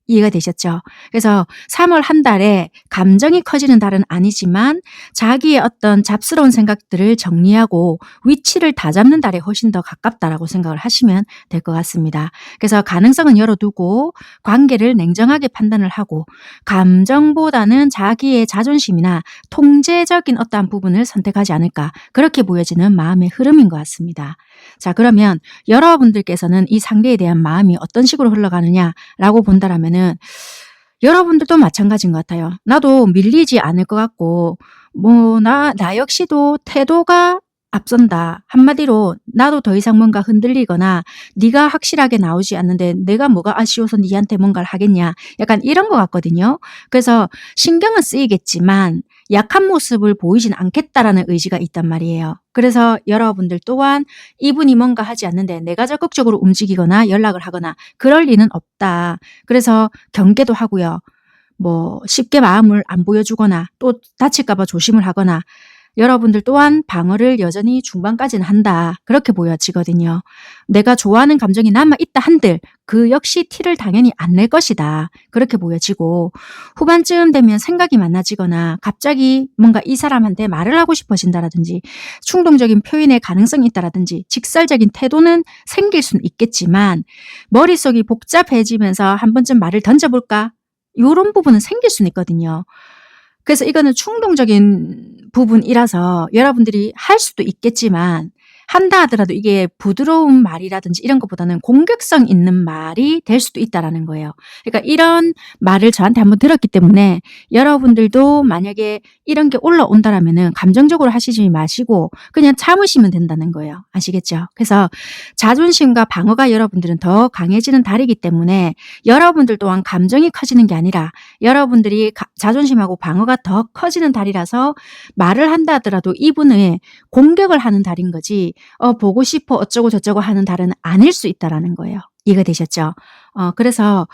이해가 되셨죠? 그래서 3월 한 달에 감정이 커지는 달은 아니지만 자기의 어떤 잡스러운 생각들을 정리하고 위치를 다잡는 달에 훨씬 더 가깝다라고 생각을 하시면 될 것 같습니다. 그래서 가능성은 열어두고 관계를 냉정하게 판단을 하고 감정보다는 자기의 자존심이나 통제적인 어떠한 부분을 선택하지 않을까 그렇게 보여지는 마음의 흐름인 것 같습니다. 자, 그러면 여러분들께서는 이 상대에 대한 마음이 어떤 식으로 흘러가느냐라고 본다라면은 여러분들도 마찬가지인 것 같아요. 나도 밀리지 않을 것 같고 뭐 나 역시도 태도가 앞선다. 한마디로 나도 더 이상 뭔가 흔들리거나 네가 확실하게 나오지 않는데 내가 뭐가 아쉬워서 네한테 뭔가를 하겠냐. 약간 이런 것 같거든요. 그래서 신경은 쓰이겠지만 약한 모습을 보이진 않겠다라는 의지가 있단 말이에요. 그래서 여러분들 또한 이분이 뭔가 하지 않는데 내가 적극적으로 움직이거나 연락을 하거나 그럴 리는 없다. 그래서 경계도 하고요. 뭐 쉽게 마음을 안 보여주거나 또 다칠까 봐 조심을 하거나 여러분들 또한 방어를 여전히 중반까지는 한다. 그렇게 보여지거든요. 내가 좋아하는 감정이 남아있다 한들 그 역시 티를 당연히 안 낼 것이다. 그렇게 보여지고 후반쯤 되면 생각이 많아지거나 갑자기 뭔가 이 사람한테 말을 하고 싶어진다라든지 충동적인 표현의 가능성이 있다라든지 직설적인 태도는 생길 수는 있겠지만 머릿속이 복잡해지면서 한 번쯤 말을 던져볼까? 이런 부분은 생길 수는 있거든요. 그래서 이거는 충동적인 부분이라서 여러분들이 할 수도 있겠지만 한다 하더라도 이게 부드러운 말이라든지 이런 것보다는 공격성 있는 말이 될 수도 있다라는 거예요. 그러니까 이런 말을 저한테 한번 들었기 때문에 여러분들도 만약에 이런 게 올라온다라면은 감정적으로 하시지 마시고 그냥 참으시면 된다는 거예요. 아시겠죠? 그래서 자존심과 방어가 여러분들은 더 강해지는 달이기 때문에 여러분들 또한 감정이 커지는 게 아니라 여러분들이 자존심하고 방어가 더 커지는 달이라서 말을 한다 하더라도 이분을 공격을 하는 달인 거지 보고 싶어 어쩌고 저쩌고 하는 달은 아닐 수 있다라는 거예요. 이해가 되셨죠? 그래서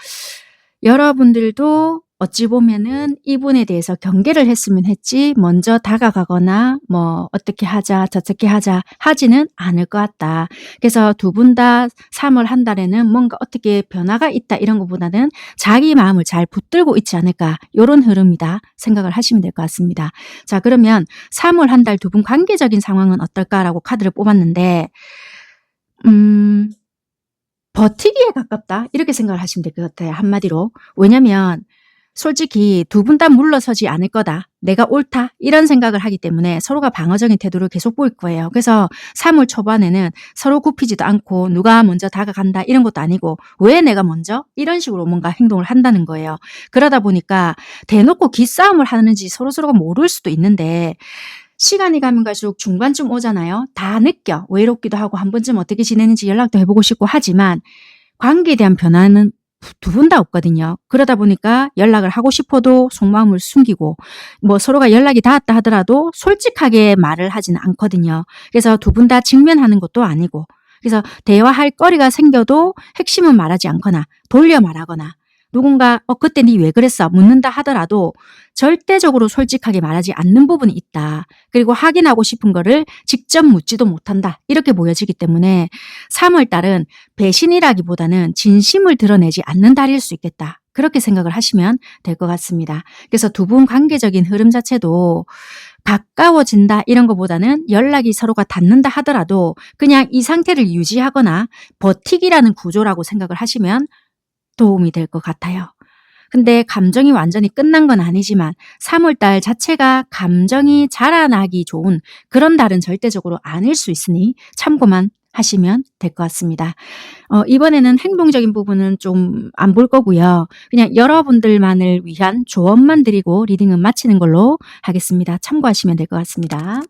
여러분들도 어찌 보면은 이분에 대해서 경계를 했으면 했지 먼저 다가가거나 뭐 어떻게 하자 저렇게 하자 하지는 않을 것 같다. 그래서 두 분 다 3월 한 달에는 뭔가 어떻게 변화가 있다 이런 것보다는 자기 마음을 잘 붙들고 있지 않을까 이런 흐름이다 생각을 하시면 될 것 같습니다. 자, 그러면 3월 한 달 두 분 관계적인 상황은 어떨까라고 카드를 뽑았는데 버티기에 가깝다 이렇게 생각을 하시면 될 것 같아요. 한마디로. 왜냐면 솔직히 두 분 다 물러서지 않을 거다. 내가 옳다. 이런 생각을 하기 때문에 서로가 방어적인 태도를 계속 보일 거예요. 그래서 3월 초반에는 서로 굽히지도 않고 누가 먼저 다가간다 이런 것도 아니고 왜 내가 먼저? 이런 식으로 뭔가 행동을 한다는 거예요. 그러다 보니까 대놓고 기싸움을 하는지 서로서로가 모를 수도 있는데 시간이 가면 갈수록 중반쯤 오잖아요. 다 느껴. 외롭기도 하고 한 번쯤 어떻게 지내는지 연락도 해보고 싶고 하지만 관계에 대한 변화는 두 분 다 없거든요. 그러다 보니까 연락을 하고 싶어도 속마음을 숨기고 뭐 서로가 연락이 닿았다 하더라도 솔직하게 말을 하지는 않거든요. 그래서 두 분 다 직면하는 것도 아니고 그래서 대화할 거리가 생겨도 핵심은 말하지 않거나 돌려 말하거나 누군가 그때 니 왜 그랬어? 묻는다 하더라도 절대적으로 솔직하게 말하지 않는 부분이 있다. 그리고 확인하고 싶은 거를 직접 묻지도 못한다. 이렇게 보여지기 때문에 3월 달은 배신이라기보다는 진심을 드러내지 않는 달일 수 있겠다. 그렇게 생각을 하시면 될 것 같습니다. 그래서 두 분 관계적인 흐름 자체도 가까워진다 이런 것보다는 연락이 서로가 닿는다 하더라도 그냥 이 상태를 유지하거나 버티기라는 구조라고 생각을 하시면 도움이 될 것 같아요. 근데 감정이 완전히 끝난 건 아니지만 3월 달 자체가 감정이 자라나기 좋은 그런 달은 절대적으로 아닐 수 있으니 참고만 하시면 될 것 같습니다. 이번에는 행동적인 부분은 좀 안 볼 거고요. 그냥 여러분들만을 위한 조언만 드리고 리딩은 마치는 걸로 하겠습니다. 참고하시면 될 것 같습니다.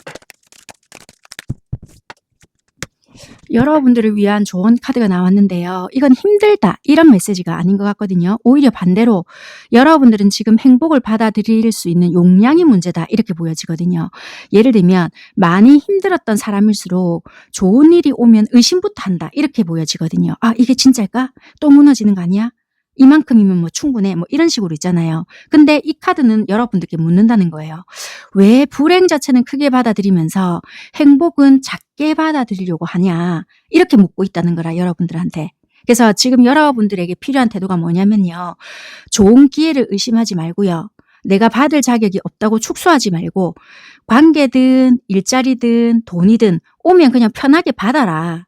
여러분들을 위한 조언 카드가 나왔는데요. 이건 힘들다 이런 메시지가 아닌 것 같거든요. 오히려 반대로 여러분들은 지금 행복을 받아들일 수 있는 용량이 문제다 이렇게 보여지거든요. 예를 들면 많이 힘들었던 사람일수록 좋은 일이 오면 의심부터 한다 이렇게 보여지거든요. 아 이게 진짜일까? 또 무너지는 거 아니야? 이만큼이면 뭐 충분해 뭐 이런 식으로 있잖아요. 근데 이 카드는 여러분들께 묻는다는 거예요. 왜 불행 자체는 크게 받아들이면서 행복은 작게 받아들이려고 하냐 이렇게 묻고 있다는 거라 여러분들한테. 그래서 지금 여러분들에게 필요한 태도가 뭐냐면요. 좋은 기회를 의심하지 말고요. 내가 받을 자격이 없다고 축소하지 말고 관계든 일자리든 돈이든 오면 그냥 편하게 받아라.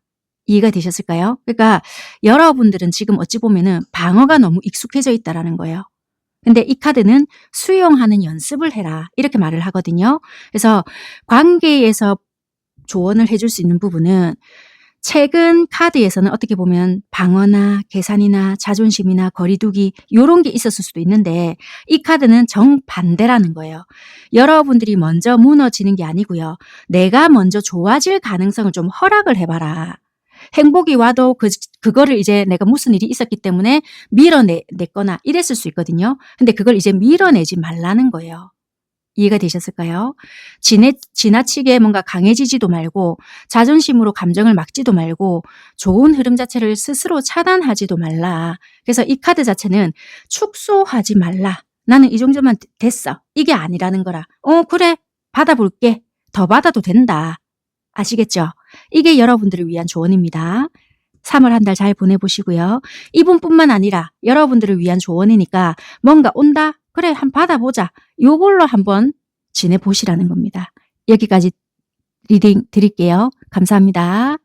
이해가 되셨을까요? 그러니까 여러분들은 지금 어찌 보면은 방어가 너무 익숙해져 있다라는 거예요. 근데 이 카드는 수용하는 연습을 해라 이렇게 말을 하거든요. 그래서 관계에서 조언을 해줄 수 있는 부분은 최근 카드에서는 어떻게 보면 방어나 계산이나 자존심이나 거리두기 이런 게 있었을 수도 있는데 이 카드는 정반대라는 거예요. 여러분들이 먼저 무너지는 게 아니고요. 내가 먼저 좋아질 가능성을 좀 허락을 해봐라. 행복이 와도 그거를 이제 내가 무슨 일이 있었기 때문에 밀어냈거나 이랬을 수 있거든요. 근데 그걸 이제 밀어내지 말라는 거예요. 이해가 되셨을까요? 지나치게 뭔가 강해지지도 말고 자존심으로 감정을 막지도 말고 좋은 흐름 자체를 스스로 차단하지도 말라. 그래서 이 카드 자체는 축소하지 말라. 나는 이 정도만 됐어. 이게 아니라는 거라. 그래. 받아볼게. 더 받아도 된다. 아시겠죠? 이게 여러분들을 위한 조언입니다. 3월 한 달 잘 보내보시고요. 이분뿐만 아니라 여러분들을 위한 조언이니까 뭔가 온다? 그래 한번 받아보자. 요걸로 한번 지내보시라는 겁니다. 여기까지 리딩 드릴게요. 감사합니다.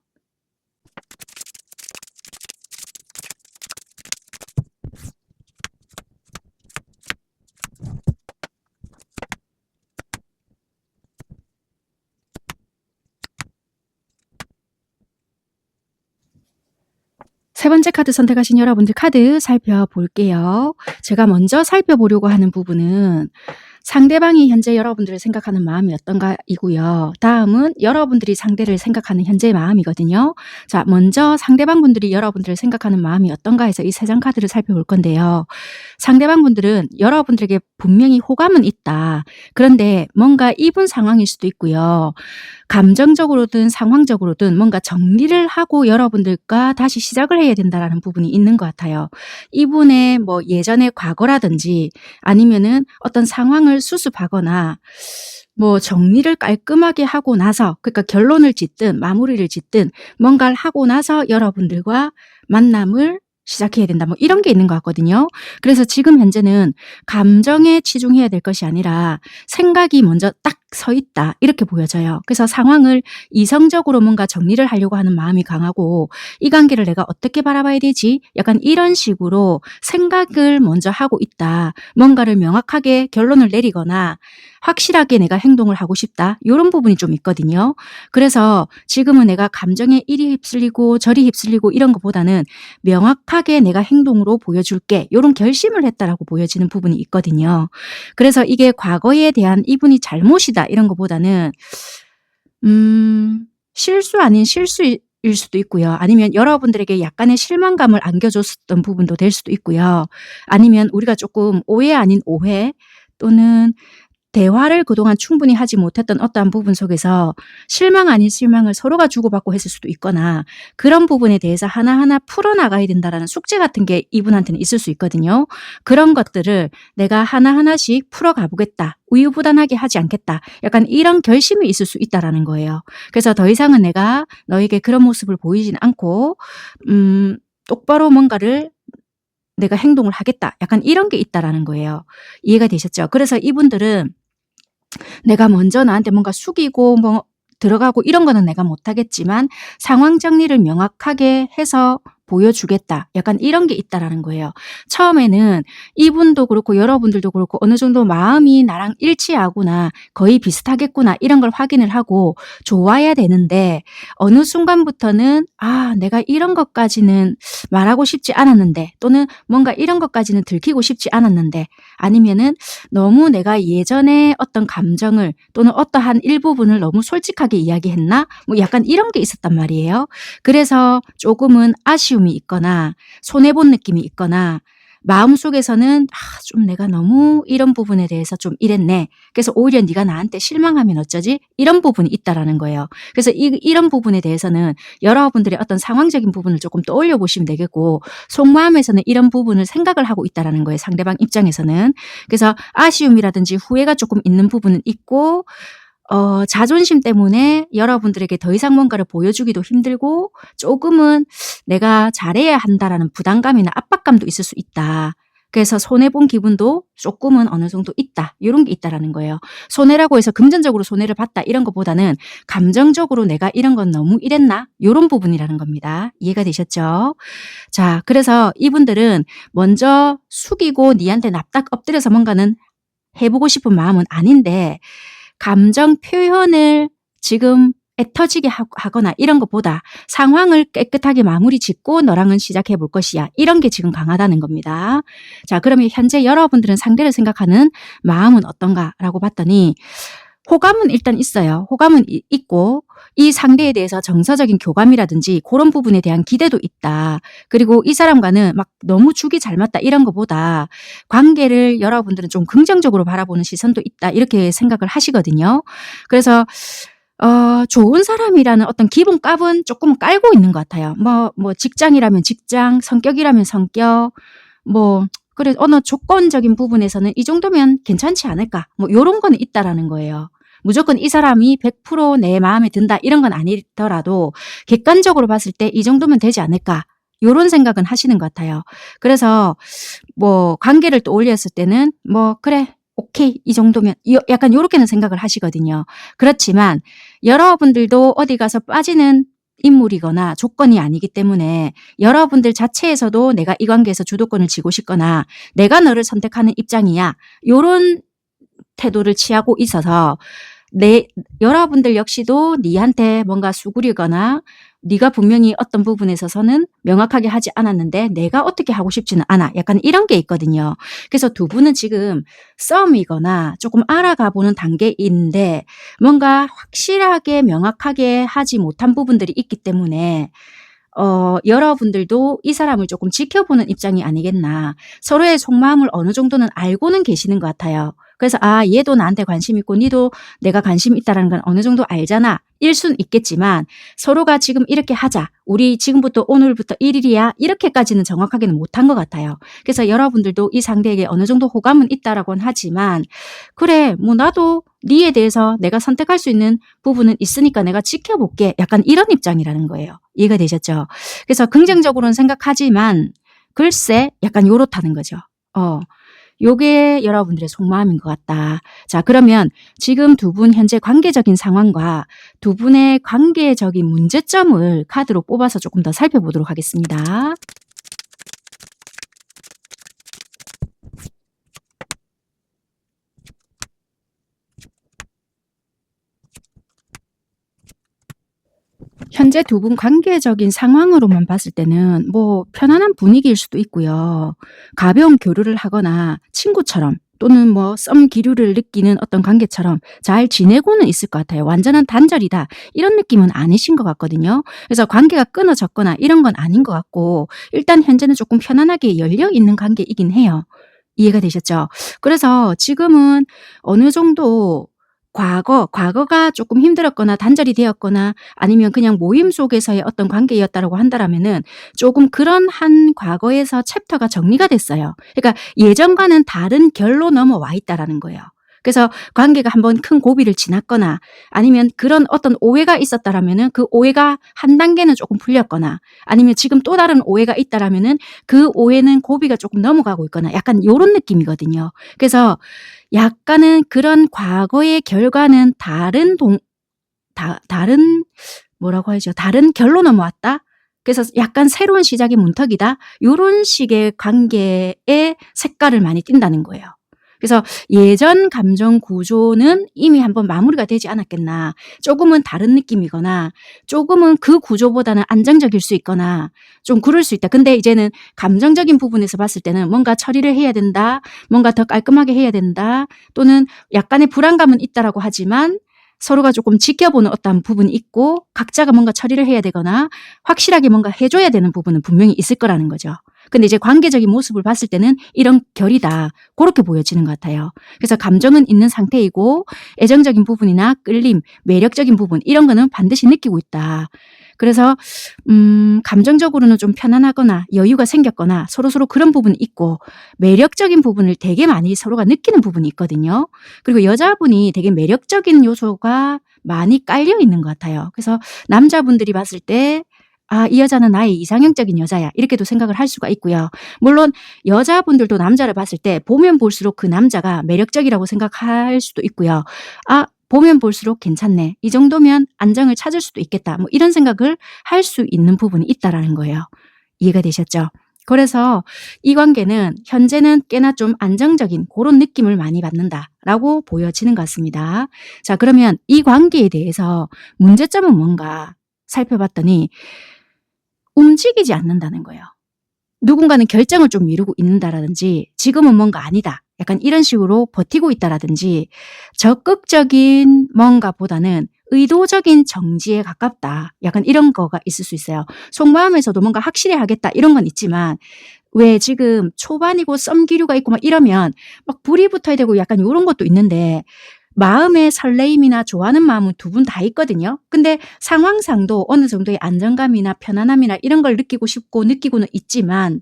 세 번째 카드 선택하신 여러분들 카드 살펴볼게요. 제가 먼저 살펴보려고 하는 부분은 상대방이 현재 여러분들을 생각하는 마음이 어떤가이고요. 다음은 여러분들이 상대를 생각하는 현재의 마음이거든요. 자, 먼저 상대방분들이 여러분들을 생각하는 마음이 어떤가 해서 이 세 장 카드를 살펴볼 건데요. 상대방분들은 여러분들에게 분명히 호감은 있다. 그런데 뭔가 이분 상황일 수도 있고요. 감정적으로든 상황적으로든 뭔가 정리를 하고 여러분들과 다시 시작을 해야 된다라는 부분이 있는 것 같아요. 이분의 뭐 예전의 과거라든지 아니면은 어떤 상황을 수습하거나 뭐 정리를 깔끔하게 하고 나서 그러니까 결론을 짓든 마무리를 짓든 뭔가를 하고 나서 여러분들과 만남을 시작해야 된다. 뭐 이런 게 있는 것 같거든요. 그래서 지금 현재는 감정에 치중해야 될 것이 아니라 생각이 먼저 딱 서 있다. 이렇게 보여져요. 그래서 상황을 이성적으로 뭔가 정리를 하려고 하는 마음이 강하고 이 관계를 내가 어떻게 바라봐야 되지? 약간 이런 식으로 생각을 먼저 하고 있다. 뭔가를 명확하게 결론을 내리거나 확실하게 내가 행동을 하고 싶다. 이런 부분이 좀 있거든요. 그래서 지금은 내가 감정에 이리 휩쓸리고 저리 휩쓸리고 이런 것보다는 명확하게 내가 행동으로 보여줄게. 이런 결심을 했다라고 보여지는 부분이 있거든요. 그래서 이게 과거에 대한 이분이 잘못이다 이런 것보다는 실수 아닌 실수일 수도 있고요. 아니면 여러분들에게 약간의 실망감을 안겨줬던 부분도 될 수도 있고요. 아니면 우리가 조금 오해 아닌 오해 또는 대화를 그동안 충분히 하지 못했던 어떠한 부분 속에서 실망 아닌 실망을 서로가 주고받고 했을 수도 있거나 그런 부분에 대해서 하나하나 풀어나가야 된다라는 숙제 같은 게 이분한테는 있을 수 있거든요. 그런 것들을 내가 하나하나씩 풀어가 보겠다. 우유부단하게 하지 않겠다. 약간 이런 결심이 있을 수 있다라는 거예요. 그래서 더 이상은 내가 너에게 그런 모습을 보이진 않고 똑바로 뭔가를 내가 행동을 하겠다. 약간 이런 게 있다라는 거예요. 이해가 되셨죠? 그래서 이분들은 내가 먼저 나한테 뭔가 숙이고 뭐 들어가고 이런 거는 내가 못하겠지만 상황 정리를 명확하게 해서 보여주겠다. 약간 이런 게 있다라는 거예요. 처음에는 이분도 그렇고 여러분들도 그렇고 어느 정도 마음이 나랑 일치하구나, 거의 비슷하겠구나 이런 걸 확인을 하고 좋아야 되는데 어느 순간부터는 내가 이런 것까지는 말하고 싶지 않았는데 또는 뭔가 이런 것까지는 들키고 싶지 않았는데 아니면은 너무 내가 예전에 어떤 감정을 또는 어떠한 일부분을 너무 솔직하게 이야기했나? 뭐 약간 이런 게 있었단 말이에요. 그래서 조금은 아쉬움이 있거나 손해본 느낌이 있거나 마음속에서는 좀 내가 너무 이런 부분에 대해서 좀 이랬네. 그래서 오히려 네가 나한테 실망하면 어쩌지? 이런 부분이 있다라는 거예요. 그래서 이런 부분에 대해서는 여러분들의 어떤 상황적인 부분을 조금 떠올려 보시면 되겠고 속마음에서는 이런 부분을 생각을 하고 있다라는 거예요. 상대방 입장에서는. 그래서 아쉬움이라든지 후회가 조금 있는 부분은 있고 자존심 때문에 여러분들에게 더 이상 뭔가를 보여주기도 힘들고 조금은 내가 잘해야 한다라는 부담감이나 압박감도 있을 수 있다. 그래서 손해본 기분도 조금은 어느 정도 있다. 이런 게 있다라는 거예요. 손해라고 해서 금전적으로 손해를 봤다 이런 것보다는 감정적으로 내가 이런 건 너무 이랬나? 이런 부분이라는 겁니다. 이해가 되셨죠? 자, 그래서 이분들은 먼저 숙이고 니한테 납작 엎드려서 뭔가는 해보고 싶은 마음은 아닌데 감정 표현을 지금 애터지게 하거나 이런 것보다 상황을 깨끗하게 마무리 짓고 너랑은 시작해 볼 것이야. 이런 게 지금 강하다는 겁니다. 자, 그러면 현재 여러분들은 상대를 생각하는 마음은 어떤가라고 봤더니 호감은 일단 있어요. 호감은 있고 이 상대에 대해서 정서적인 교감이라든지 그런 부분에 대한 기대도 있다. 그리고 이 사람과는 막 너무 죽이 잘 맞다 이런 것보다 관계를 여러분들은 좀 긍정적으로 바라보는 시선도 있다. 이렇게 생각을 하시거든요. 그래서 좋은 사람이라는 어떤 기본값은 조금 깔고 있는 것 같아요. 뭐 직장이라면 직장, 성격이라면 성격, 그래 어느 조건적인 부분에서는 이 정도면 괜찮지 않을까? 뭐 요런 거는 있다라는 거예요. 무조건 이 사람이 100% 내 마음에 든다 이런 건 아니더라도 객관적으로 봤을 때 이 정도면 되지 않을까? 요런 생각은 하시는 것 같아요. 그래서 관계를 또 올렸을 때는 그래 오케이 이 정도면 약간 요렇게는 생각을 하시거든요. 그렇지만 여러분들도 어디 가서 빠지는 인물이거나 조건이 아니기 때문에 여러분들 자체에서도 내가 이 관계에서 주도권을 쥐고 싶거나 내가 너를 선택하는 입장이야. 요런 태도를 취하고 있어서 여러분들 역시도 니한테 뭔가 수구리거나 네가 분명히 어떤 부분에 있어서는 명확하게 하지 않았는데 내가 어떻게 하고 싶지는 않아. 약간 이런 게 있거든요. 그래서 두 분은 지금 썸이거나 조금 알아가 보는 단계인데 뭔가 확실하게 명확하게 하지 못한 부분들이 있기 때문에 여러분들도 이 사람을 조금 지켜보는 입장이 아니겠나. 서로의 속마음을 어느 정도는 알고는 계시는 것 같아요. 그래서 얘도 나한테 관심 있고 니도 내가 관심 있다는 건 어느 정도 알잖아. 일 수는 있겠지만 서로가 지금 이렇게 하자. 우리 지금부터 오늘부터 1일이야. 이렇게까지는 정확하게는 못한 것 같아요. 그래서 여러분들도 이 상대에게 어느 정도 호감은 있다라고는 하지만 그래 나도 니에 대해서 내가 선택할 수 있는 부분은 있으니까 내가 지켜볼게. 약간 이런 입장이라는 거예요. 이해가 되셨죠? 그래서 긍정적으로는 생각하지만 글쎄 약간 요렇다는 거죠. 요게 여러분들의 속마음인 것 같다. 자, 그러면 지금 두 분 현재 관계적인 상황과 두 분의 관계적인 문제점을 카드로 뽑아서 조금 더 살펴보도록 하겠습니다. 현재 두 분 관계적인 상황으로만 봤을 때는 뭐 편안한 분위기일 수도 있고요. 가벼운 교류를 하거나 친구처럼 또는 뭐 썸 기류를 느끼는 어떤 관계처럼 잘 지내고는 있을 것 같아요. 완전한 단절이다 이런 느낌은 아니신 것 같거든요. 그래서 관계가 끊어졌거나 이런 건 아닌 것 같고 일단 현재는 조금 편안하게 열려 있는 관계이긴 해요. 이해가 되셨죠? 그래서 지금은 어느 정도 과거가 조금 힘들었거나 단절이 되었거나 아니면 그냥 모임 속에서의 어떤 관계였다라고 한다라면은 조금 그런 한 과거에서 챕터가 정리가 됐어요. 그러니까 예전과는 다른 결로 넘어와 있다라는 거예요. 그래서 관계가 한번 큰 고비를 지났거나 아니면 그런 어떤 오해가 있었다라면은 그 오해가 한 단계는 조금 풀렸거나 아니면 지금 또 다른 오해가 있다라면은 그 오해는 고비가 조금 넘어가고 있거나 약간 요런 느낌이거든요. 그래서 약간은 그런 과거의 결과는 다른 뭐라고 하죠? 다른 결로 넘어왔다? 그래서 약간 새로운 시작의 문턱이다? 요런 식의 관계의 색깔을 많이 띈다는 거예요. 그래서 예전 감정 구조는 이미 한번 마무리가 되지 않았겠나. 조금은 다른 느낌이거나 조금은 그 구조보다는 안정적일 수 있거나 좀 그럴 수 있다. 근데 이제는 감정적인 부분에서 봤을 때는 뭔가 처리를 해야 된다. 뭔가 더 깔끔하게 해야 된다. 또는 약간의 불안감은 있다라고 하지만 서로가 조금 지켜보는 어떤 부분이 있고 각자가 뭔가 처리를 해야 되거나 확실하게 뭔가 해줘야 되는 부분은 분명히 있을 거라는 거죠. 근데 이제 관계적인 모습을 봤을 때는 이런 결이다. 그렇게 보여지는 것 같아요. 그래서 감정은 있는 상태이고 애정적인 부분이나 끌림, 매력적인 부분 이런 거는 반드시 느끼고 있다. 그래서 감정적으로는 좀 편안하거나 여유가 생겼거나 서로서로 그런 부분이 있고 매력적인 부분을 되게 많이 서로가 느끼는 부분이 있거든요. 그리고 여자분이 되게 매력적인 요소가 많이 깔려 있는 것 같아요. 그래서 남자분들이 봤을 때 아, 이 여자는 나의 이상형적인 여자야. 이렇게도 생각을 할 수가 있고요. 물론 여자분들도 남자를 봤을 때 보면 볼수록 그 남자가 매력적이라고 생각할 수도 있고요. 아, 보면 볼수록 괜찮네. 이 정도면 안정을 찾을 수도 있겠다. 뭐 이런 생각을 할 수 있는 부분이 있다라는 거예요. 이해가 되셨죠? 그래서 이 관계는 현재는 꽤나 좀 안정적인 그런 느낌을 많이 받는다라고 보여지는 것 같습니다. 자, 그러면 이 관계에 대해서 문제점은 뭔가 살펴봤더니 움직이지 않는다는 거예요. 누군가는 결정을 좀 미루고 있는다라든지 지금은 뭔가 아니다. 약간 이런 식으로 버티고 있다라든지 적극적인 뭔가보다는 의도적인 정지에 가깝다. 약간 이런 거가 있을 수 있어요. 속마음에서도 뭔가 확실히 하겠다 이런 건 있지만 왜 지금 초반이고 썸기류가 있고 막 이러면 막 불이 붙어야 되고 약간 이런 것도 있는데 마음의 설레임이나 좋아하는 마음은 두 분 다 있거든요. 근데 상황상도 어느 정도의 안정감이나 편안함이나 이런 걸 느끼고 싶고 느끼고는 있지만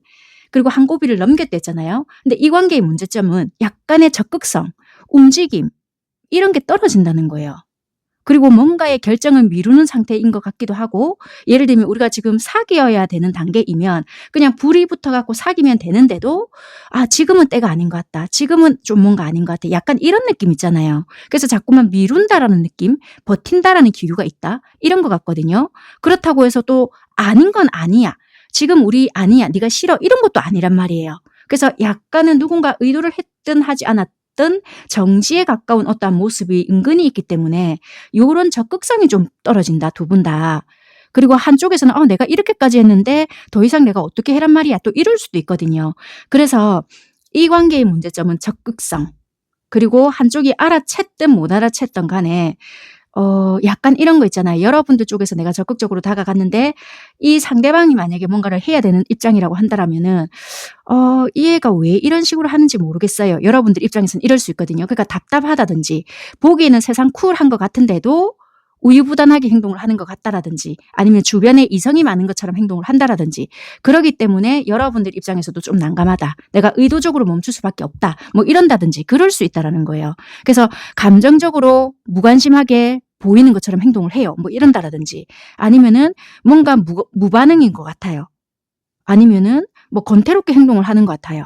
그리고 한 고비를 넘겼댔잖아요. 근데 이 관계의 문제점은 약간의 적극성, 움직임 이런 게 떨어진다는 거예요. 그리고 뭔가의 결정을 미루는 상태인 것 같기도 하고 예를 들면 우리가 지금 사귀어야 되는 단계이면 그냥 불이 붙어갖고 사귀면 되는데도 아 지금은 때가 아닌 것 같다. 지금은 좀 뭔가 아닌 것 같아. 약간 이런 느낌 있잖아요. 그래서 자꾸만 미룬다라는 느낌, 버틴다라는 기류가 있다. 이런 것 같거든요. 그렇다고 해서 또 아닌 건 아니야. 지금 우리 아니야. 네가 싫어. 이런 것도 아니란 말이에요. 그래서 약간은 누군가 의도를 했든 하지 않았든 정지에 가까운 어떠한 모습이 은근히 있기 때문에 요런 적극성이 좀 떨어진다. 두 분 다. 그리고 한쪽에서는 내가 이렇게까지 했는데 더 이상 내가 어떻게 해란 말이야. 또 이럴 수도 있거든요. 그래서 이 관계의 문제점은 적극성. 그리고 한쪽이 알아챘든 못 알아챘든 간에 약간 이런 거 있잖아요. 여러분들 쪽에서 내가 적극적으로 다가갔는데 이 상대방이 만약에 뭔가를 해야 되는 입장이라고 한다라면은 이 애가 왜 이런 식으로 하는지 모르겠어요. 여러분들 입장에서는 이럴 수 있거든요. 그러니까 답답하다든지 보기에는 세상 쿨한 것 같은데도 우유부단하게 행동을 하는 것 같다라든지 아니면 주변에 이성이 많은 것처럼 행동을 한다라든지 그러기 때문에 여러분들 입장에서도 좀 난감하다. 내가 의도적으로 멈출 수밖에 없다. 뭐 이런다든지 그럴 수 있다라는 거예요. 그래서 감정적으로 무관심하게 보이는 것처럼 행동을 해요. 뭐 이런다라든지 아니면은 뭔가 무반응인 것 같아요. 아니면은 뭐 건태롭게 행동을 하는 것 같아요.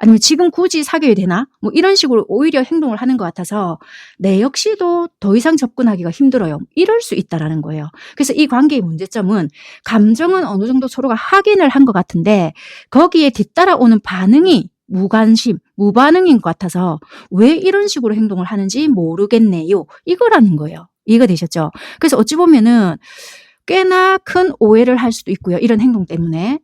아니면 지금 굳이 사귀어야 되나? 뭐 이런 식으로 오히려 행동을 하는 것 같아서 내 역시도 더 이상 접근하기가 힘들어요. 이럴 수 있다라는 거예요. 그래서 이 관계의 문제점은 감정은 어느 정도 서로가 확인을 한 것 같은데 거기에 뒤따라오는 반응이 무관심, 무반응인 것 같아서 왜 이런 식으로 행동을 하는지 모르겠네요. 이거라는 거예요. 이해가 되셨죠? 그래서 어찌 보면은 꽤나 큰 오해를 할 수도 있고요. 이런 행동 때문에.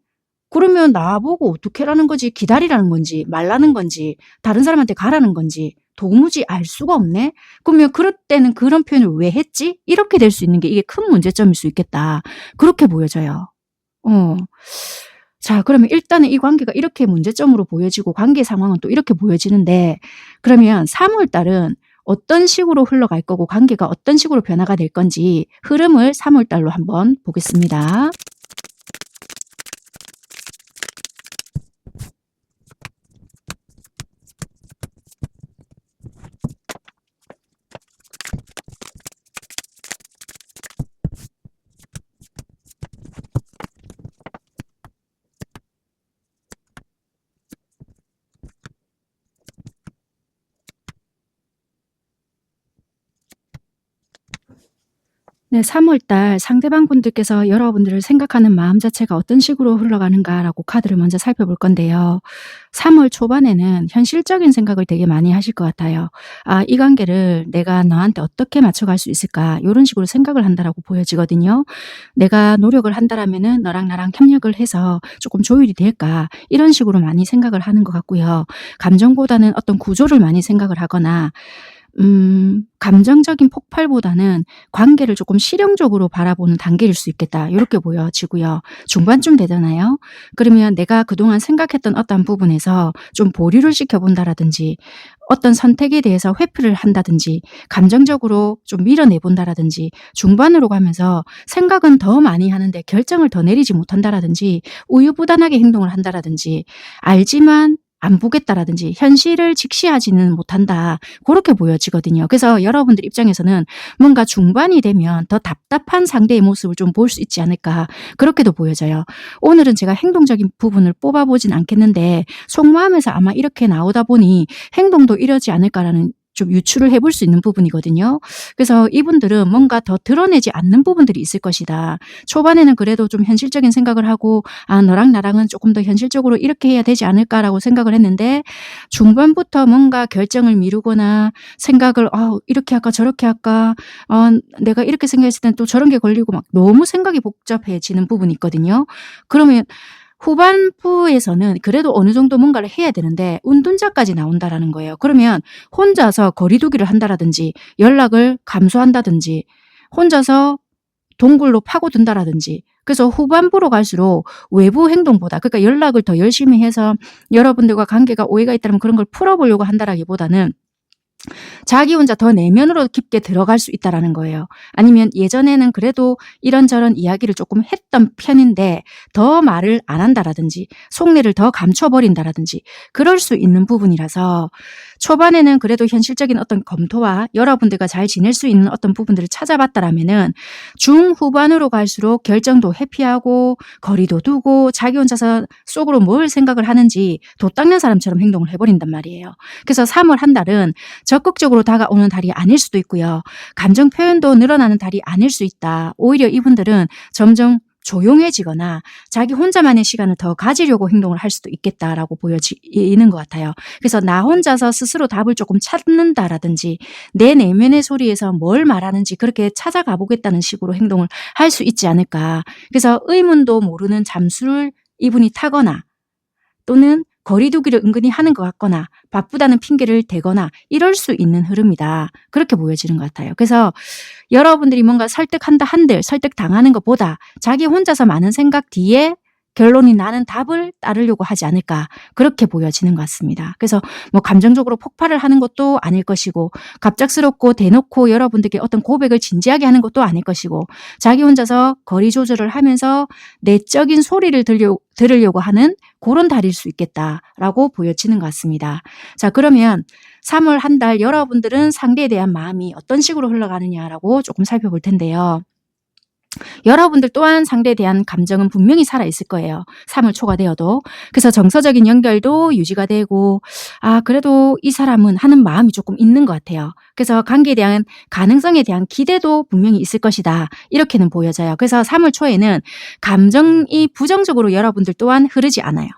그러면 나보고 어떻게라는 거지? 기다리라는 건지 말라는 건지 다른 사람한테 가라는 건지 도무지 알 수가 없네? 그러면 그럴 때는 그런 표현을 왜 했지? 이렇게 될 수 있는 게 이게 큰 문제점일 수 있겠다. 그렇게 보여져요. 자, 그러면 일단은 이 관계가 이렇게 문제점으로 보여지고 관계 상황은 또 이렇게 보여지는데 그러면 3월 달은 어떤 식으로 흘러갈 거고 관계가 어떤 식으로 변화가 될 건지 흐름을 3월 달로 한번 보겠습니다. 네, 3월 달 상대방 분들께서 여러분들을 생각하는 마음 자체가 어떤 식으로 흘러가는가라고 카드를 먼저 살펴볼 건데요. 3월 초반에는 현실적인 생각을 되게 많이 하실 것 같아요. 아, 이 관계를 내가 너한테 어떻게 맞춰갈 수 있을까? 이런 식으로 생각을 한다라고 보여지거든요. 내가 노력을 한다라면은 너랑 나랑 협력을 해서 조금 조율이 될까? 이런 식으로 많이 생각을 하는 것 같고요. 감정보다는 어떤 구조를 많이 생각을 하거나 감정적인 폭발보다는 관계를 조금 실용적으로 바라보는 단계일 수 있겠다. 이렇게 보여지고요. 중반쯤 되잖아요. 그러면 내가 그동안 생각했던 어떤 부분에서 좀 보류를 시켜본다라든지 어떤 선택에 대해서 회피를 한다든지 감정적으로 좀 밀어내본다라든지 중반으로 가면서 생각은 더 많이 하는데 결정을 더 내리지 못한다라든지 우유부단하게 행동을 한다라든지 알지만 안 보겠다라든지 현실을 직시하지는 못한다. 그렇게 보여지거든요. 그래서 여러분들 입장에서는 뭔가 중반이 되면 더 답답한 상대의 모습을 좀 볼 수 있지 않을까. 그렇게도 보여져요. 오늘은 제가 행동적인 부분을 뽑아보진 않겠는데 속마음에서 아마 이렇게 나오다 보니 행동도 이러지 않을까라는 좀 유추를 해볼 수 있는 부분이거든요. 그래서 이분들은 뭔가 더 드러내지 않는 부분들이 있을 것이다. 초반에는 그래도 좀 현실적인 생각을 하고 아, 너랑 나랑은 조금 더 현실적으로 이렇게 해야 되지 않을까라고 생각을 했는데 중반부터 뭔가 결정을 미루거나 생각을 이렇게 할까 저렇게 할까 내가 이렇게 생각했을 땐 또 저런 게 걸리고 막 너무 생각이 복잡해지는 부분이 있거든요. 그러면 후반부에서는 그래도 어느 정도 뭔가를 해야 되는데 운둔자까지 나온다라는 거예요. 그러면 혼자서 거리두기를 한다라든지 연락을 감소한다든지 혼자서 동굴로 파고든다라든지 그래서 후반부로 갈수록 외부 행동보다 그러니까 연락을 더 열심히 해서 여러분들과 관계가 오해가 있다면 그런 걸 풀어보려고 한다라기보다는 자기 혼자 더 내면으로 깊게 들어갈 수 있다라는 거예요. 아니면 예전에는 그래도 이런저런 이야기를 조금 했던 편인데 더 말을 안 한다라든지 속내를 더 감춰버린다라든지 그럴 수 있는 부분이라서 초반에는 그래도 현실적인 어떤 검토와 여러분들과 잘 지낼 수 있는 어떤 부분들을 찾아봤다라면은 중후반으로 갈수록 결정도 회피하고 거리도 두고 자기 혼자서 속으로 뭘 생각을 하는지 도 닦는 사람처럼 행동을 해버린단 말이에요. 그래서 3월 한 달은 적극적으로 다가오는 달이 아닐 수도 있고요. 감정 표현도 늘어나는 달이 아닐 수 있다. 오히려 이분들은 점점 조용해지거나 자기 혼자만의 시간을 더 가지려고 행동을 할 수도 있겠다라고 보여지는 것 같아요. 그래서 나 혼자서 스스로 답을 조금 찾는다라든지 내 내면의 소리에서 뭘 말하는지 그렇게 찾아가 보겠다는 식으로 행동을 할 수 있지 않을까. 그래서 의문도 모르는 잠수를 이분이 타거나 또는 거리두기를 은근히 하는 것 같거나 바쁘다는 핑계를 대거나 이럴 수 있는 흐름이다. 그렇게 보여지는 것 같아요. 그래서 여러분들이 뭔가 설득한다 한들 설득당하는 것보다 자기 혼자서 많은 생각 뒤에 결론이 나는 답을 따르려고 하지 않을까 그렇게 보여지는 것 같습니다. 그래서 뭐 감정적으로 폭발을 하는 것도 아닐 것이고 갑작스럽고 대놓고 여러분들께 어떤 고백을 진지하게 하는 것도 아닐 것이고 자기 혼자서 거리 조절을 하면서 내적인 소리를 들으려고 하는 그런 달일 수 있겠다라고 보여지는 것 같습니다. 자, 그러면 3월 한 달 여러분들은 상대에 대한 마음이 어떤 식으로 흘러가느냐라고 조금 살펴볼 텐데요. 여러분들 또한 상대에 대한 감정은 분명히 살아있을 거예요. 3월 초가 되어도. 그래서 정서적인 연결도 유지가 되고 그래도 이 사람은 하는 마음이 조금 있는 것 같아요. 그래서 관계에 대한 가능성에 대한 기대도 분명히 있을 것이다. 이렇게는 보여져요. 그래서 3월 초에는 감정이 부정적으로 여러분들 또한 흐르지 않아요.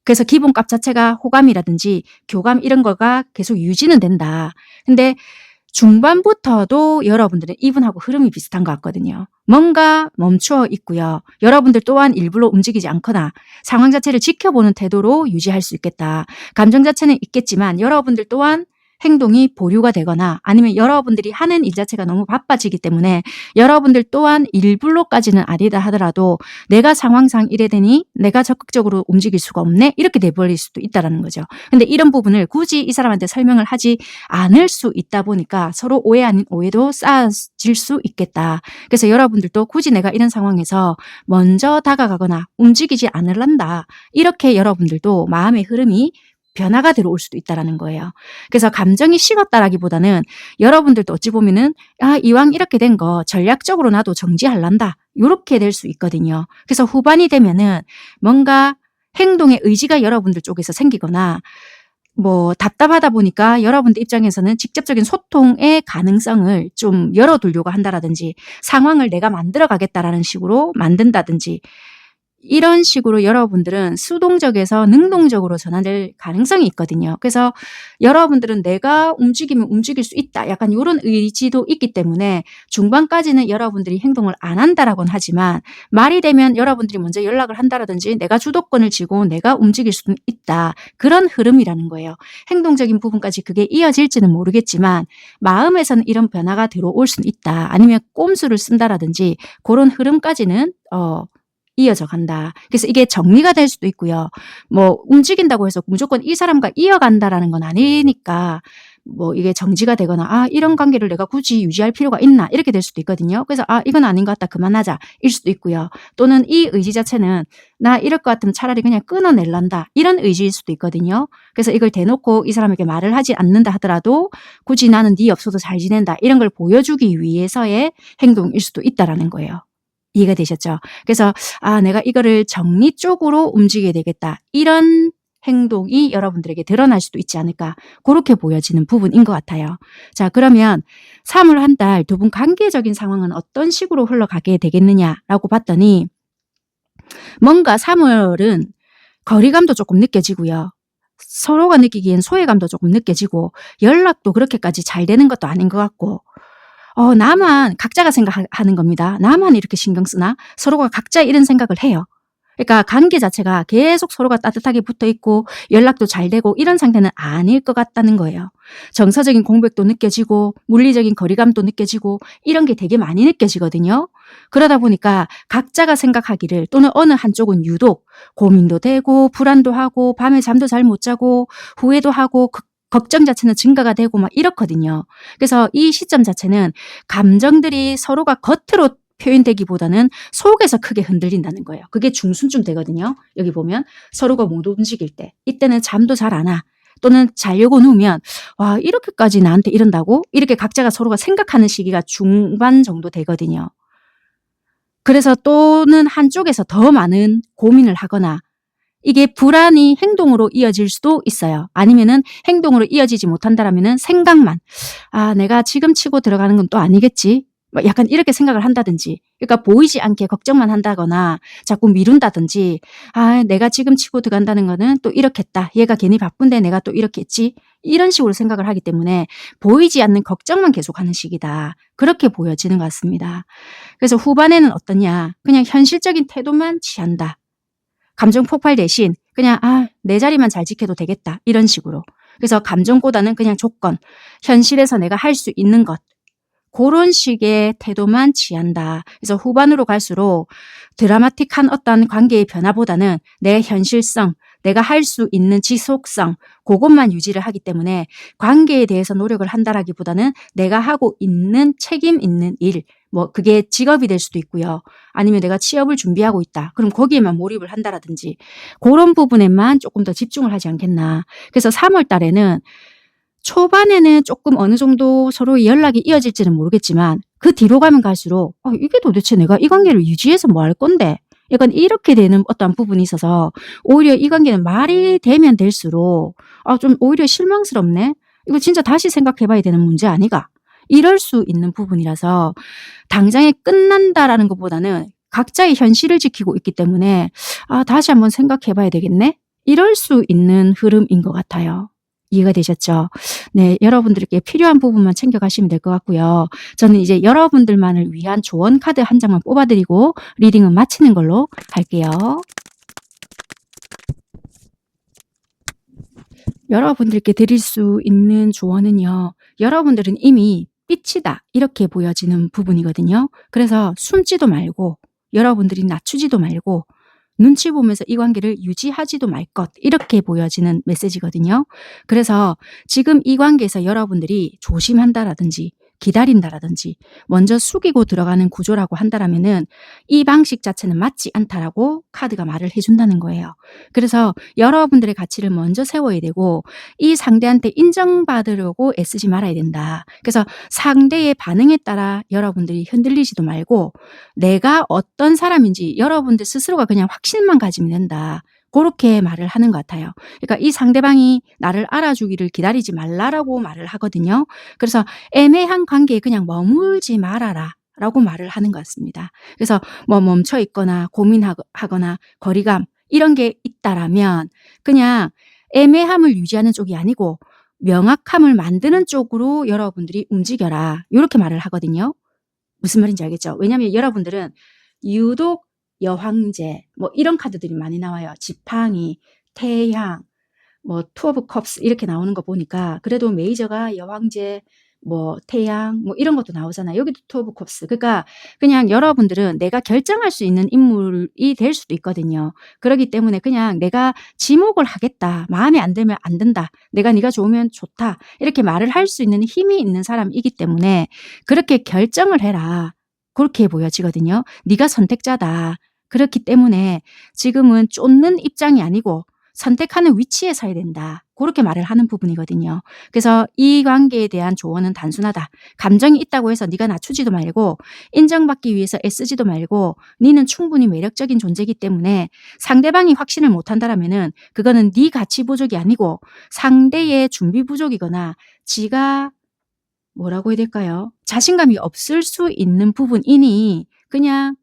그래서 기본값 자체가 호감이라든지 교감 이런 거가 계속 유지는 된다. 근데 중반부터도 여러분들은 이분하고 흐름이 비슷한 것 같거든요. 뭔가 멈추어 있고요. 여러분들 또한 일부러 움직이지 않거나 상황 자체를 지켜보는 태도로 유지할 수 있겠다. 감정 자체는 있겠지만 여러분들 또한 행동이 보류가 되거나 아니면 여러분들이 하는 일 자체가 너무 바빠지기 때문에 여러분들 또한 일부러까지는 아니다 하더라도 내가 상황상 이래 되니 내가 적극적으로 움직일 수가 없네 이렇게 돼버릴 수도 있다는 거죠. 근데 이런 부분을 굳이 이 사람한테 설명을 하지 않을 수 있다 보니까 서로 오해 아닌 오해도 쌓아질 수 있겠다. 그래서 여러분들도 굳이 내가 이런 상황에서 먼저 다가가거나 움직이지 않을란다. 이렇게 여러분들도 마음의 흐름이 변화가 들어올 수도 있다는 거예요. 그래서 감정이 식었다라기보다는 여러분들도 어찌 보면은 이왕 이렇게 된 거 전략적으로 나도 정지할란다. 이렇게 될 수 있거든요. 그래서 후반이 되면은 뭔가 행동의 의지가 여러분들 쪽에서 생기거나 답답하다 보니까 여러분들 입장에서는 직접적인 소통의 가능성을 좀 열어두려고 한다라든지 상황을 내가 만들어 가겠다라는 식으로 만든다든지 이런 식으로 여러분들은 수동적에서 능동적으로 전환될 가능성이 있거든요. 그래서 여러분들은 내가 움직이면 움직일 수 있다. 약간 이런 의지도 있기 때문에 중반까지는 여러분들이 행동을 안 한다라고는 하지만 말이 되면 여러분들이 먼저 연락을 한다라든지 내가 주도권을 쥐고 내가 움직일 수는 있다. 그런 흐름이라는 거예요. 행동적인 부분까지 그게 이어질지는 모르겠지만 마음에서는 이런 변화가 들어올 수는 있다. 아니면 꼼수를 쓴다라든지 그런 흐름까지는 이어져 간다. 그래서 이게 정리가 될 수도 있고요. 움직인다고 해서 무조건 이 사람과 이어간다라는 건 아니니까 이게 정지가 되거나 이런 관계를 내가 굳이 유지할 필요가 있나 이렇게 될 수도 있거든요. 그래서 이건 아닌 것 같다 그만하자 일 수도 있고요. 또는 이 의지 자체는 나 이럴 것 같으면 차라리 그냥 끊어낼란다 이런 의지일 수도 있거든요. 그래서 이걸 대놓고 이 사람에게 말을 하지 않는다 하더라도 굳이 나는 네 없어도 잘 지낸다 이런 걸 보여주기 위해서의 행동일 수도 있다라는 거예요. 이해가 되셨죠? 그래서 내가 이거를 정리 쪽으로 움직여야 되겠다. 이런 행동이 여러분들에게 드러날 수도 있지 않을까. 그렇게 보여지는 부분인 것 같아요. 자, 그러면 3월 한 달 두 분 관계적인 상황은 어떤 식으로 흘러가게 되겠느냐라고 봤더니 뭔가 3월은 거리감도 조금 느껴지고요. 서로가 느끼기엔 소외감도 조금 느껴지고 연락도 그렇게까지 잘 되는 것도 아닌 것 같고 나만 각자가 생각하는 겁니다. 나만 이렇게 신경 쓰나? 서로가 각자 이런 생각을 해요. 그러니까 관계 자체가 계속 서로가 따뜻하게 붙어 있고 연락도 잘 되고 이런 상태는 아닐 것 같다는 거예요. 정서적인 공백도 느껴지고 물리적인 거리감도 느껴지고 이런 게 되게 많이 느껴지거든요. 그러다 보니까 각자가 생각하기를 또는 어느 한쪽은 유독 고민도 되고 불안도 하고 밤에 잠도 잘 못 자고 후회도 하고 걱정 자체는 증가가 되고 막 이렇거든요. 그래서 이 시점 자체는 감정들이 서로가 겉으로 표현되기보다는 속에서 크게 흔들린다는 거예요. 그게 중순쯤 되거든요. 여기 보면 서로가 못 움직일 때 이때는 잠도 잘 안 와. 또는 자려고 누우면 와 이렇게까지 나한테 이런다고? 이렇게 각자가 서로가 생각하는 시기가 중반 정도 되거든요. 그래서 또는 한쪽에서 더 많은 고민을 하거나 이게 불안이 행동으로 이어질 수도 있어요. 아니면은 행동으로 이어지지 못한다라면은 생각만 내가 지금 치고 들어가는 건 또 아니겠지. 약간 이렇게 생각을 한다든지 그러니까 보이지 않게 걱정만 한다거나 자꾸 미룬다든지 내가 지금 치고 들어간다는 거는 또 이렇겠다. 얘가 괜히 바쁜데 내가 또 이렇게 했지. 이런 식으로 생각을 하기 때문에 보이지 않는 걱정만 계속하는 시기다. 그렇게 보여지는 것 같습니다. 그래서 후반에는 어떠냐. 그냥 현실적인 태도만 취한다. 감정 폭발 대신 그냥 내 자리만 잘 지켜도 되겠다 이런 식으로. 그래서 감정보다는 그냥 조건, 현실에서 내가 할 수 있는 것 그런 식의 태도만 취한다. 그래서 후반으로 갈수록 드라마틱한 어떤 관계의 변화보다는 내 현실성, 내가 할 수 있는 지속성 그것만 유지를 하기 때문에 관계에 대해서 노력을 한다라기보다는 내가 하고 있는 책임 있는 일 그게 직업이 될 수도 있고요. 아니면 내가 취업을 준비하고 있다. 그럼 거기에만 몰입을 한다라든지 그런 부분에만 조금 더 집중을 하지 않겠나. 그래서 3월 달에는 초반에는 조금 어느 정도 서로의 연락이 이어질지는 모르겠지만 그 뒤로 가면 갈수록 이게 도대체 내가 이 관계를 유지해서 뭐 할 건데? 약간 이렇게 되는 어떤 부분이 있어서 오히려 이 관계는 말이 되면 될수록 좀 오히려 실망스럽네. 이거 진짜 다시 생각해 봐야 되는 문제 아니가? 이럴 수 있는 부분이라서 당장에 끝난다라는 것보다는 각자의 현실을 지키고 있기 때문에 다시 한번 생각해 봐야 되겠네. 이럴 수 있는 흐름인 것 같아요. 이해가 되셨죠? 네, 여러분들께 필요한 부분만 챙겨가시면 될 것 같고요. 저는 이제 여러분들만을 위한 조언 카드 한 장만 뽑아드리고 리딩은 마치는 걸로 할게요. 여러분들께 드릴 수 있는 조언은요. 여러분들은 이미 삐치다 이렇게 보여지는 부분이거든요. 그래서 숨지도 말고 여러분들이 낮추지도 말고 눈치 보면서 이 관계를 유지하지도 말 것 이렇게 보여지는 메시지거든요. 그래서 지금 이 관계에서 여러분들이 조심한다라든지 기다린다라든지 먼저 숙이고 들어가는 구조라고 한다라면은 이 방식 자체는 맞지 않다라고 카드가 말을 해준다는 거예요. 그래서 여러분들의 가치를 먼저 세워야 되고 이 상대한테 인정받으려고 애쓰지 말아야 된다. 그래서 상대의 반응에 따라 여러분들이 흔들리지도 말고 내가 어떤 사람인지 여러분들 스스로가 그냥 확신만 가지면 된다. 그렇게 말을 하는 것 같아요. 그러니까 이 상대방이 나를 알아주기를 기다리지 말라라고 말을 하거든요. 그래서 애매한 관계에 그냥 머물지 말아라. 라고 말을 하는 것 같습니다. 그래서 뭐 멈춰 있거나 고민하거나 거리감 이런 게 있다라면 그냥 애매함을 유지하는 쪽이 아니고 명확함을 만드는 쪽으로 여러분들이 움직여라. 이렇게 말을 하거든요. 무슨 말인지 알겠죠? 왜냐하면 여러분들은 유독 여황제 뭐 이런 카드들이 많이 나와요. 지팡이, 태양, 뭐 투 오브 컵스 이렇게 나오는 거 보니까 그래도 메이저가 여황제, 뭐 태양 뭐 이런 것도 나오잖아요. 여기도 투 오브 컵스. 그러니까 그냥 여러분들은 내가 결정할 수 있는 인물이 될 수도 있거든요. 그렇기 때문에 그냥 내가 지목을 하겠다. 마음에 안 들면 안 된다. 내가 네가 좋으면 좋다. 이렇게 말을 할 수 있는 힘이 있는 사람이기 때문에 그렇게 결정을 해라. 그렇게 보여지거든요. 네가 선택자다. 그렇기 때문에 지금은 쫓는 입장이 아니고 선택하는 위치에 서야 된다. 그렇게 말을 하는 부분이거든요. 그래서 이 관계에 대한 조언은 단순하다. 감정이 있다고 해서 네가 낮추지도 말고 인정받기 위해서 애쓰지도 말고 네는 충분히 매력적인 존재이기 때문에 상대방이 확신을 못한다라면은 그거는 네 가치 부족이 아니고 상대의 준비 부족이거나 지가 뭐라고 해야 될까요? 자신감이 없을 수 있는 부분이니 그냥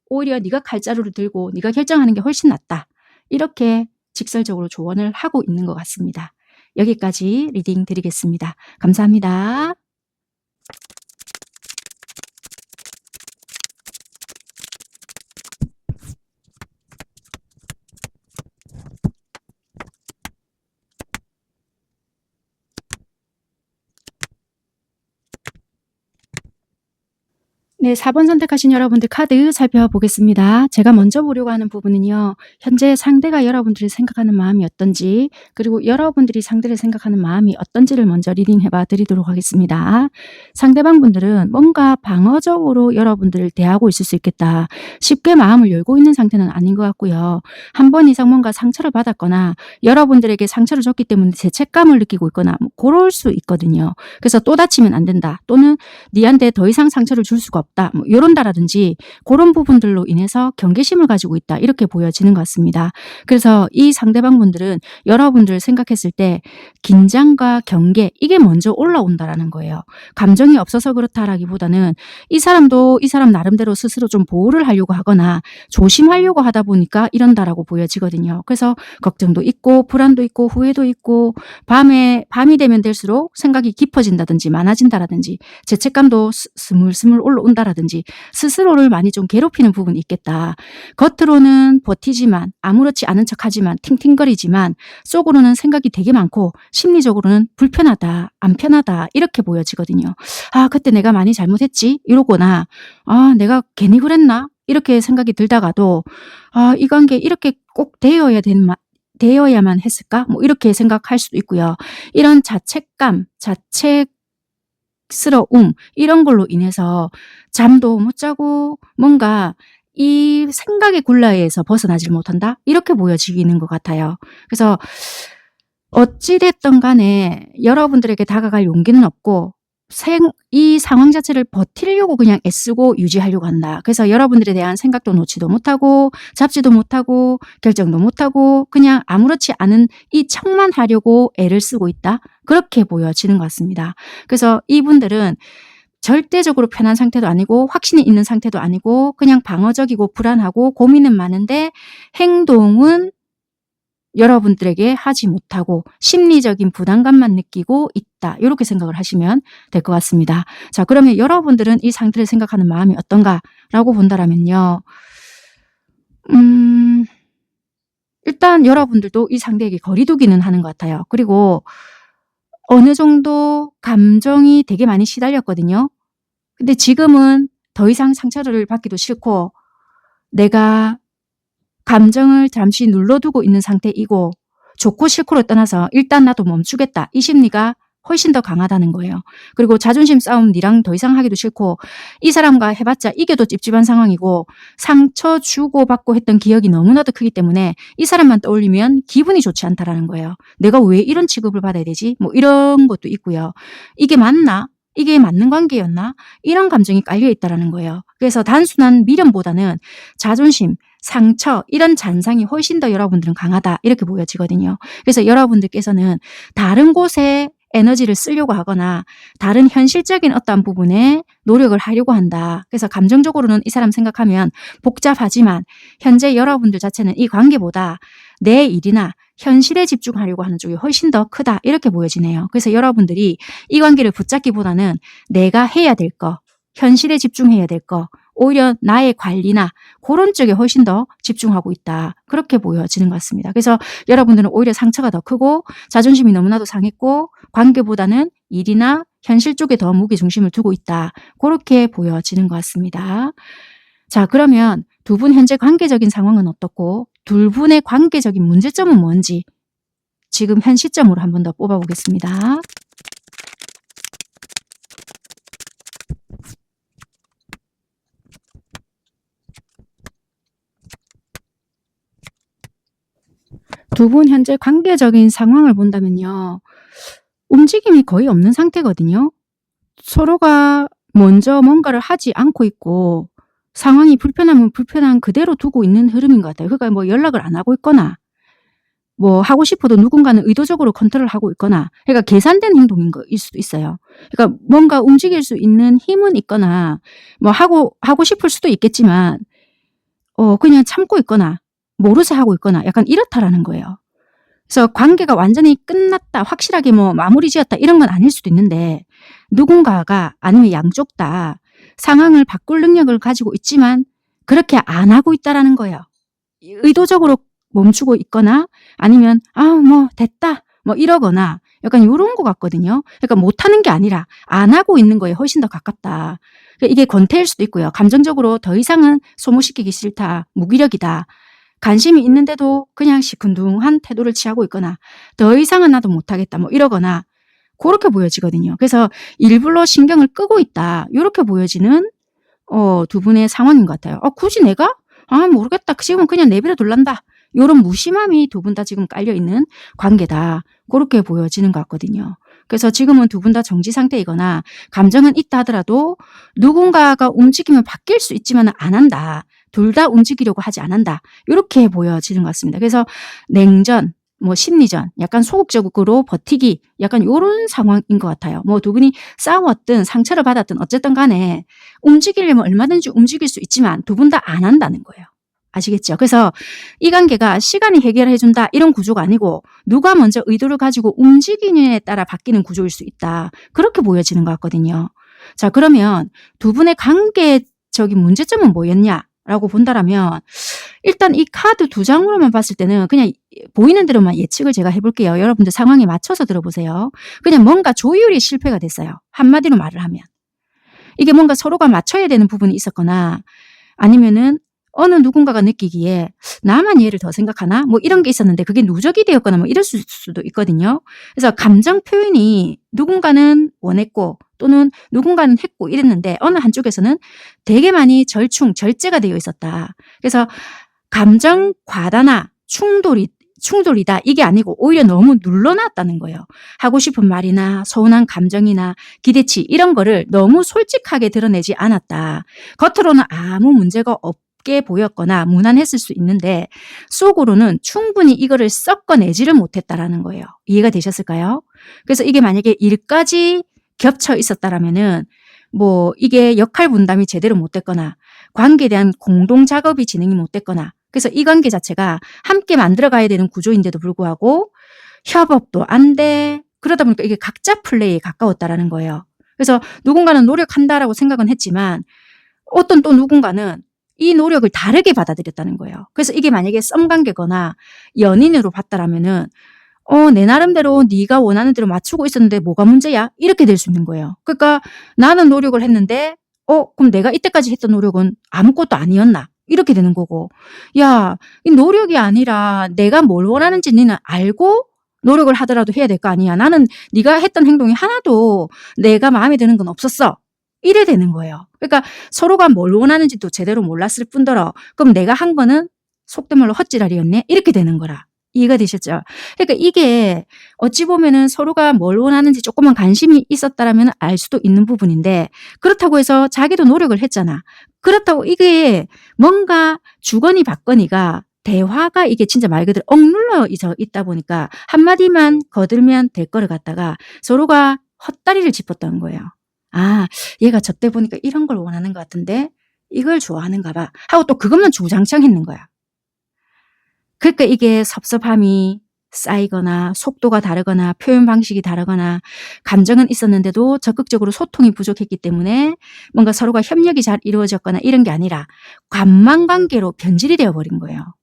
오히려 네가 칼자루를 들고 네가 결정하는 게 훨씬 낫다. 이렇게 직설적으로 조언을 하고 있는 것 같습니다. 여기까지 리딩 드리겠습니다. 감사합니다. 네, 4번 선택하신 여러분들 카드 살펴보겠습니다. 제가 먼저 보려고 하는 부분은요. 현재 상대가 여러분들이 생각하는 마음이 어떤지 그리고 여러분들이 상대를 생각하는 마음이 어떤지를 먼저 리딩해봐 드리도록 하겠습니다. 상대방 분들은 뭔가 방어적으로 여러분들을 대하고 있을 수 있겠다. 쉽게 마음을 열고 있는 상태는 아닌 것 같고요. 한 번 이상 뭔가 상처를 받았거나 여러분들에게 상처를 줬기 때문에 죄책감을 느끼고 있거나 뭐 그럴 수 있거든요. 그래서 또 다치면 안 된다. 또는 니한테 더 이상 상처를 줄 수가 없다. 뭐 이런다라든지 그런 부분들로 인해서 경계심을 가지고 있다. 이렇게 보여지는 것 같습니다. 그래서 이 상대방 분들은 여러분들을 생각했을 때 긴장과 경계 이게 먼저 올라온다라는 거예요. 감정이 없어서 그렇다라기보다는 이 사람도 이 사람 나름대로 스스로 좀 보호를 하려고 하거나 조심하려고 하다 보니까 이런다라고 보여지거든요. 그래서 걱정도 있고 불안도 있고 후회도 있고 밤이 되면 될수록 생각이 깊어진다든지 많아진다라든지 죄책감도 스물스물 올라온다라든지 스스로를 많이 좀 괴롭히는 부분이 있겠다. 겉으로는 버티지만 아무렇지 않은 척하지만 팅팅거리지만 속으로는 생각이 되게 많고 심리적으로는 불편하다, 안 편하다 이렇게 보여지거든요. 그때 내가 많이 잘못했지 이러거나 내가 괜히 그랬나 이렇게 생각이 들다가도 이 관계 이렇게 꼭 되어야만 했을까? 뭐 이렇게 생각할 수도 있고요. 이런 자책감, 자책스러움 이런 걸로 인해서 잠도 못 자고 뭔가 이 생각의 굴레에서 벗어나질 못한다? 이렇게 보여지는 것 같아요. 그래서 어찌 됐든 간에 여러분들에게 다가갈 용기는 없고 이 상황 자체를 버티려고 그냥 애쓰고 유지하려고 한다. 그래서 여러분들에 대한 생각도 놓지도 못하고 잡지도 못하고 결정도 못하고 그냥 아무렇지 않은 이 척만 하려고 애를 쓰고 있다. 그렇게 보여지는 것 같습니다. 그래서 이분들은 절대적으로 편한 상태도 아니고 확신이 있는 상태도 아니고 그냥 방어적이고 불안하고 고민은 많은데 행동은 여러분들에게 하지 못하고 심리적인 부담감만 느끼고 있다. 이렇게 생각을 하시면 될 것 같습니다. 자, 그러면 여러분들은 이 상태를 생각하는 마음이 어떤가라고 본다면요. 일단 여러분들도 이 상대에게 거리두기는 하는 것 같아요. 그리고 어느 정도 감정이 되게 많이 시달렸거든요. 근데 지금은 더 이상 상처를 받기도 싫고 내가 감정을 잠시 눌러두고 있는 상태이고 좋고 싫고를 떠나서 일단 나도 멈추겠다. 이 심리가 훨씬 더 강하다는 거예요. 그리고 자존심 싸움 니랑 더 이상 하기도 싫고 이 사람과 해봤자 이겨도 찝찝한 상황이고 상처 주고받고 했던 기억이 너무나도 크기 때문에 이 사람만 떠올리면 기분이 좋지 않다라는 거예요. 내가 왜 이런 취급을 받아야 되지? 뭐 이런 것도 있고요. 이게 맞나? 이게 맞는 관계였나? 이런 감정이 깔려있다는 거예요. 그래서 단순한 미련보다는 자존심, 상처 이런 잔상이 훨씬 더 여러분들은 강하다 이렇게 보여지거든요. 그래서 여러분들께서는 다른 곳에 에너지를 쓰려고 하거나 다른 현실적인 어떤 부분에 노력을 하려고 한다. 그래서 감정적으로는 이 사람 생각하면 복잡하지만 현재 여러분들 자체는 이 관계보다 내 일이나 현실에 집중하려고 하는 쪽이 훨씬 더 크다 이렇게 보여지네요. 그래서 여러분들이 이 관계를 붙잡기보다는 내가 해야 될 거, 현실에 집중해야 될 거, 오히려 나의 관리나 그런 쪽에 훨씬 더 집중하고 있다. 그렇게 보여지는 것 같습니다. 그래서 여러분들은 오히려 상처가 더 크고 자존심이 너무나도 상했고 관계보다는 일이나 현실 쪽에 더 무게중심을 두고 있다. 그렇게 보여지는 것 같습니다. 자, 그러면 두 분 현재 관계적인 상황은 어떻고 둘 분의 관계적인 문제점은 뭔지 지금 현 시점으로 한 번 더 뽑아보겠습니다. 두 분 현재 관계적인 상황을 본다면요. 움직임이 거의 없는 상태거든요. 서로가 먼저 뭔가를 하지 않고 있고 상황이 불편하면 불편한 그대로 두고 있는 흐름인 것 같아요. 그러니까 뭐 연락을 안 하고 있거나 뭐 하고 싶어도 누군가는 의도적으로 컨트롤을 하고 있거나 그러니까 계산된 행동인 거일 수도 있어요. 그러니까 뭔가 움직일 수 있는 힘은 있거나 뭐 하고 싶을 수도 있겠지만 그냥 참고 있거나 모르쇠 하고 있거나 약간 이렇다라는 거예요. 그래서 관계가 완전히 끝났다, 확실하게 뭐 마무리 지었다 이런 건 아닐 수도 있는데 누군가가 아니면 양쪽 다 상황을 바꿀 능력을 가지고 있지만 그렇게 안 하고 있다라는 거예요. 의도적으로 멈추고 있거나 아니면 뭐 됐다 뭐 이러거나 약간 이런 것 같거든요. 그러니까 못하는 게 아니라 안 하고 있는 거에 훨씬 더 가깝다. 그러니까 이게 권태일 수도 있고요. 감정적으로 더 이상은 소모시키기 싫다, 무기력이다. 관심이 있는데도 그냥 시큰둥한 태도를 취하고 있거나 더 이상은 나도 못하겠다 뭐 이러거나 그렇게 보여지거든요. 그래서 일부러 신경을 끄고 있다 이렇게 보여지는 두 분의 상황인 것 같아요. 굳이 내가? 모르겠다. 지금은 그냥 내버려 둘란다. 이런 무심함이 두 분 다 지금 깔려있는 관계다. 그렇게 보여지는 것 같거든요. 그래서 지금은 두 분 다 정지 상태이거나 감정은 있다 하더라도 누군가가 움직이면 바뀔 수 있지만 안 한다. 둘 다 움직이려고 하지 않는다. 이렇게 보여지는 것 같습니다. 그래서 냉전, 뭐 심리전, 약간 소극적으로 버티기, 약간 이런 상황인 것 같아요. 뭐 두 분이 싸웠든 상처를 받았든 어쨌든 간에 움직이려면 얼마든지 움직일 수 있지만 두 분 다 안 한다는 거예요. 아시겠죠? 그래서 이 관계가 시간이 해결해준다 이런 구조가 아니고 누가 먼저 의도를 가지고 움직이느냐에 따라 바뀌는 구조일 수 있다. 그렇게 보여지는 것 같거든요. 자, 그러면 두 분의 관계적인 문제점은 뭐였냐라고 본다라면 일단 이 카드 두 장으로만 봤을 때는 그냥 보이는 대로만 예측을 제가 해볼게요. 여러분들 상황에 맞춰서 들어보세요. 그냥 뭔가 조율이 실패가 됐어요. 한마디로 말을 하면. 이게 뭔가 서로가 맞춰야 되는 부분이 있었거나 아니면은 어느 누군가가 느끼기에 나만 얘를 더 생각하나? 뭐 이런 게 있었는데 그게 누적이 되었거나 뭐 이럴 수도 있거든요. 그래서 감정 표현이 누군가는 원했고 또는 누군가는 했고 이랬는데 어느 한쪽에서는 되게 많이 절제가 되어 있었다. 그래서 감정 과다나 충돌이 충돌이다 이게 아니고 오히려 너무 눌러놨다는 거예요. 하고 싶은 말이나 서운한 감정이나 기대치 이런 거를 너무 솔직하게 드러내지 않았다. 겉으로는 아무 문제가 없게 보였거나 무난했을 수 있는데 속으로는 충분히 이거를 섞어내지를 못했다라는 거예요. 이해가 되셨을까요? 그래서 이게 만약에 일까지 겹쳐 있었다라면은 뭐 이게 역할 분담이 제대로 못 됐거나 관계에 대한 공동 작업이 진행이 못 됐거나 그래서 이 관계 자체가 함께 만들어가야 되는 구조인데도 불구하고 협업도 안 돼. 그러다 보니까 이게 각자 플레이에 가까웠다라는 거예요. 그래서 누군가는 노력한다라고 생각은 했지만 어떤 또 누군가는 이 노력을 다르게 받아들였다는 거예요. 그래서 이게 만약에 썸 관계거나 연인으로 봤다라면은 내 나름대로 네가 원하는 대로 맞추고 있었는데 뭐가 문제야? 이렇게 될 수 있는 거예요. 그러니까 나는 노력을 했는데 그럼 내가 이때까지 했던 노력은 아무것도 아니었나? 이렇게 되는 거고 야, 이 노력이 아니라 내가 뭘 원하는지 너는 알고 노력을 하더라도 해야 될 거 아니야. 나는 네가 했던 행동이 하나도 내가 마음에 드는 건 없었어. 이래 되는 거예요. 그러니까 서로가 뭘 원하는지도 제대로 몰랐을 뿐더러 그럼 내가 한 거는 속된 말로 헛지랄이었네? 이렇게 되는 거라. 이해가 되셨죠? 그러니까 이게 어찌 보면은 서로가 뭘 원하는지 조금만 관심이 있었다라면 알 수도 있는 부분인데 그렇다고 해서 자기도 노력을 했잖아. 그렇다고 이게 뭔가 주거니 받거니가 대화가 이게 진짜 말 그대로 억눌러 있다 보니까 한마디만 거들면 될 거를 갖다가 서로가 헛다리를 짚었다는 거예요. 아, 얘가 저때 보니까 이런 걸 원하는 것 같은데 이걸 좋아하는가 봐 하고 또 그것만 주장창 했는 거야. 그러니까 이게 섭섭함이 쌓이거나 속도가 다르거나 표현 방식이 다르거나 감정은 있었는데도 적극적으로 소통이 부족했기 때문에 뭔가 서로가 협력이 잘 이루어졌거나 이런 게 아니라 관망관계로 변질이 되어버린 거예요.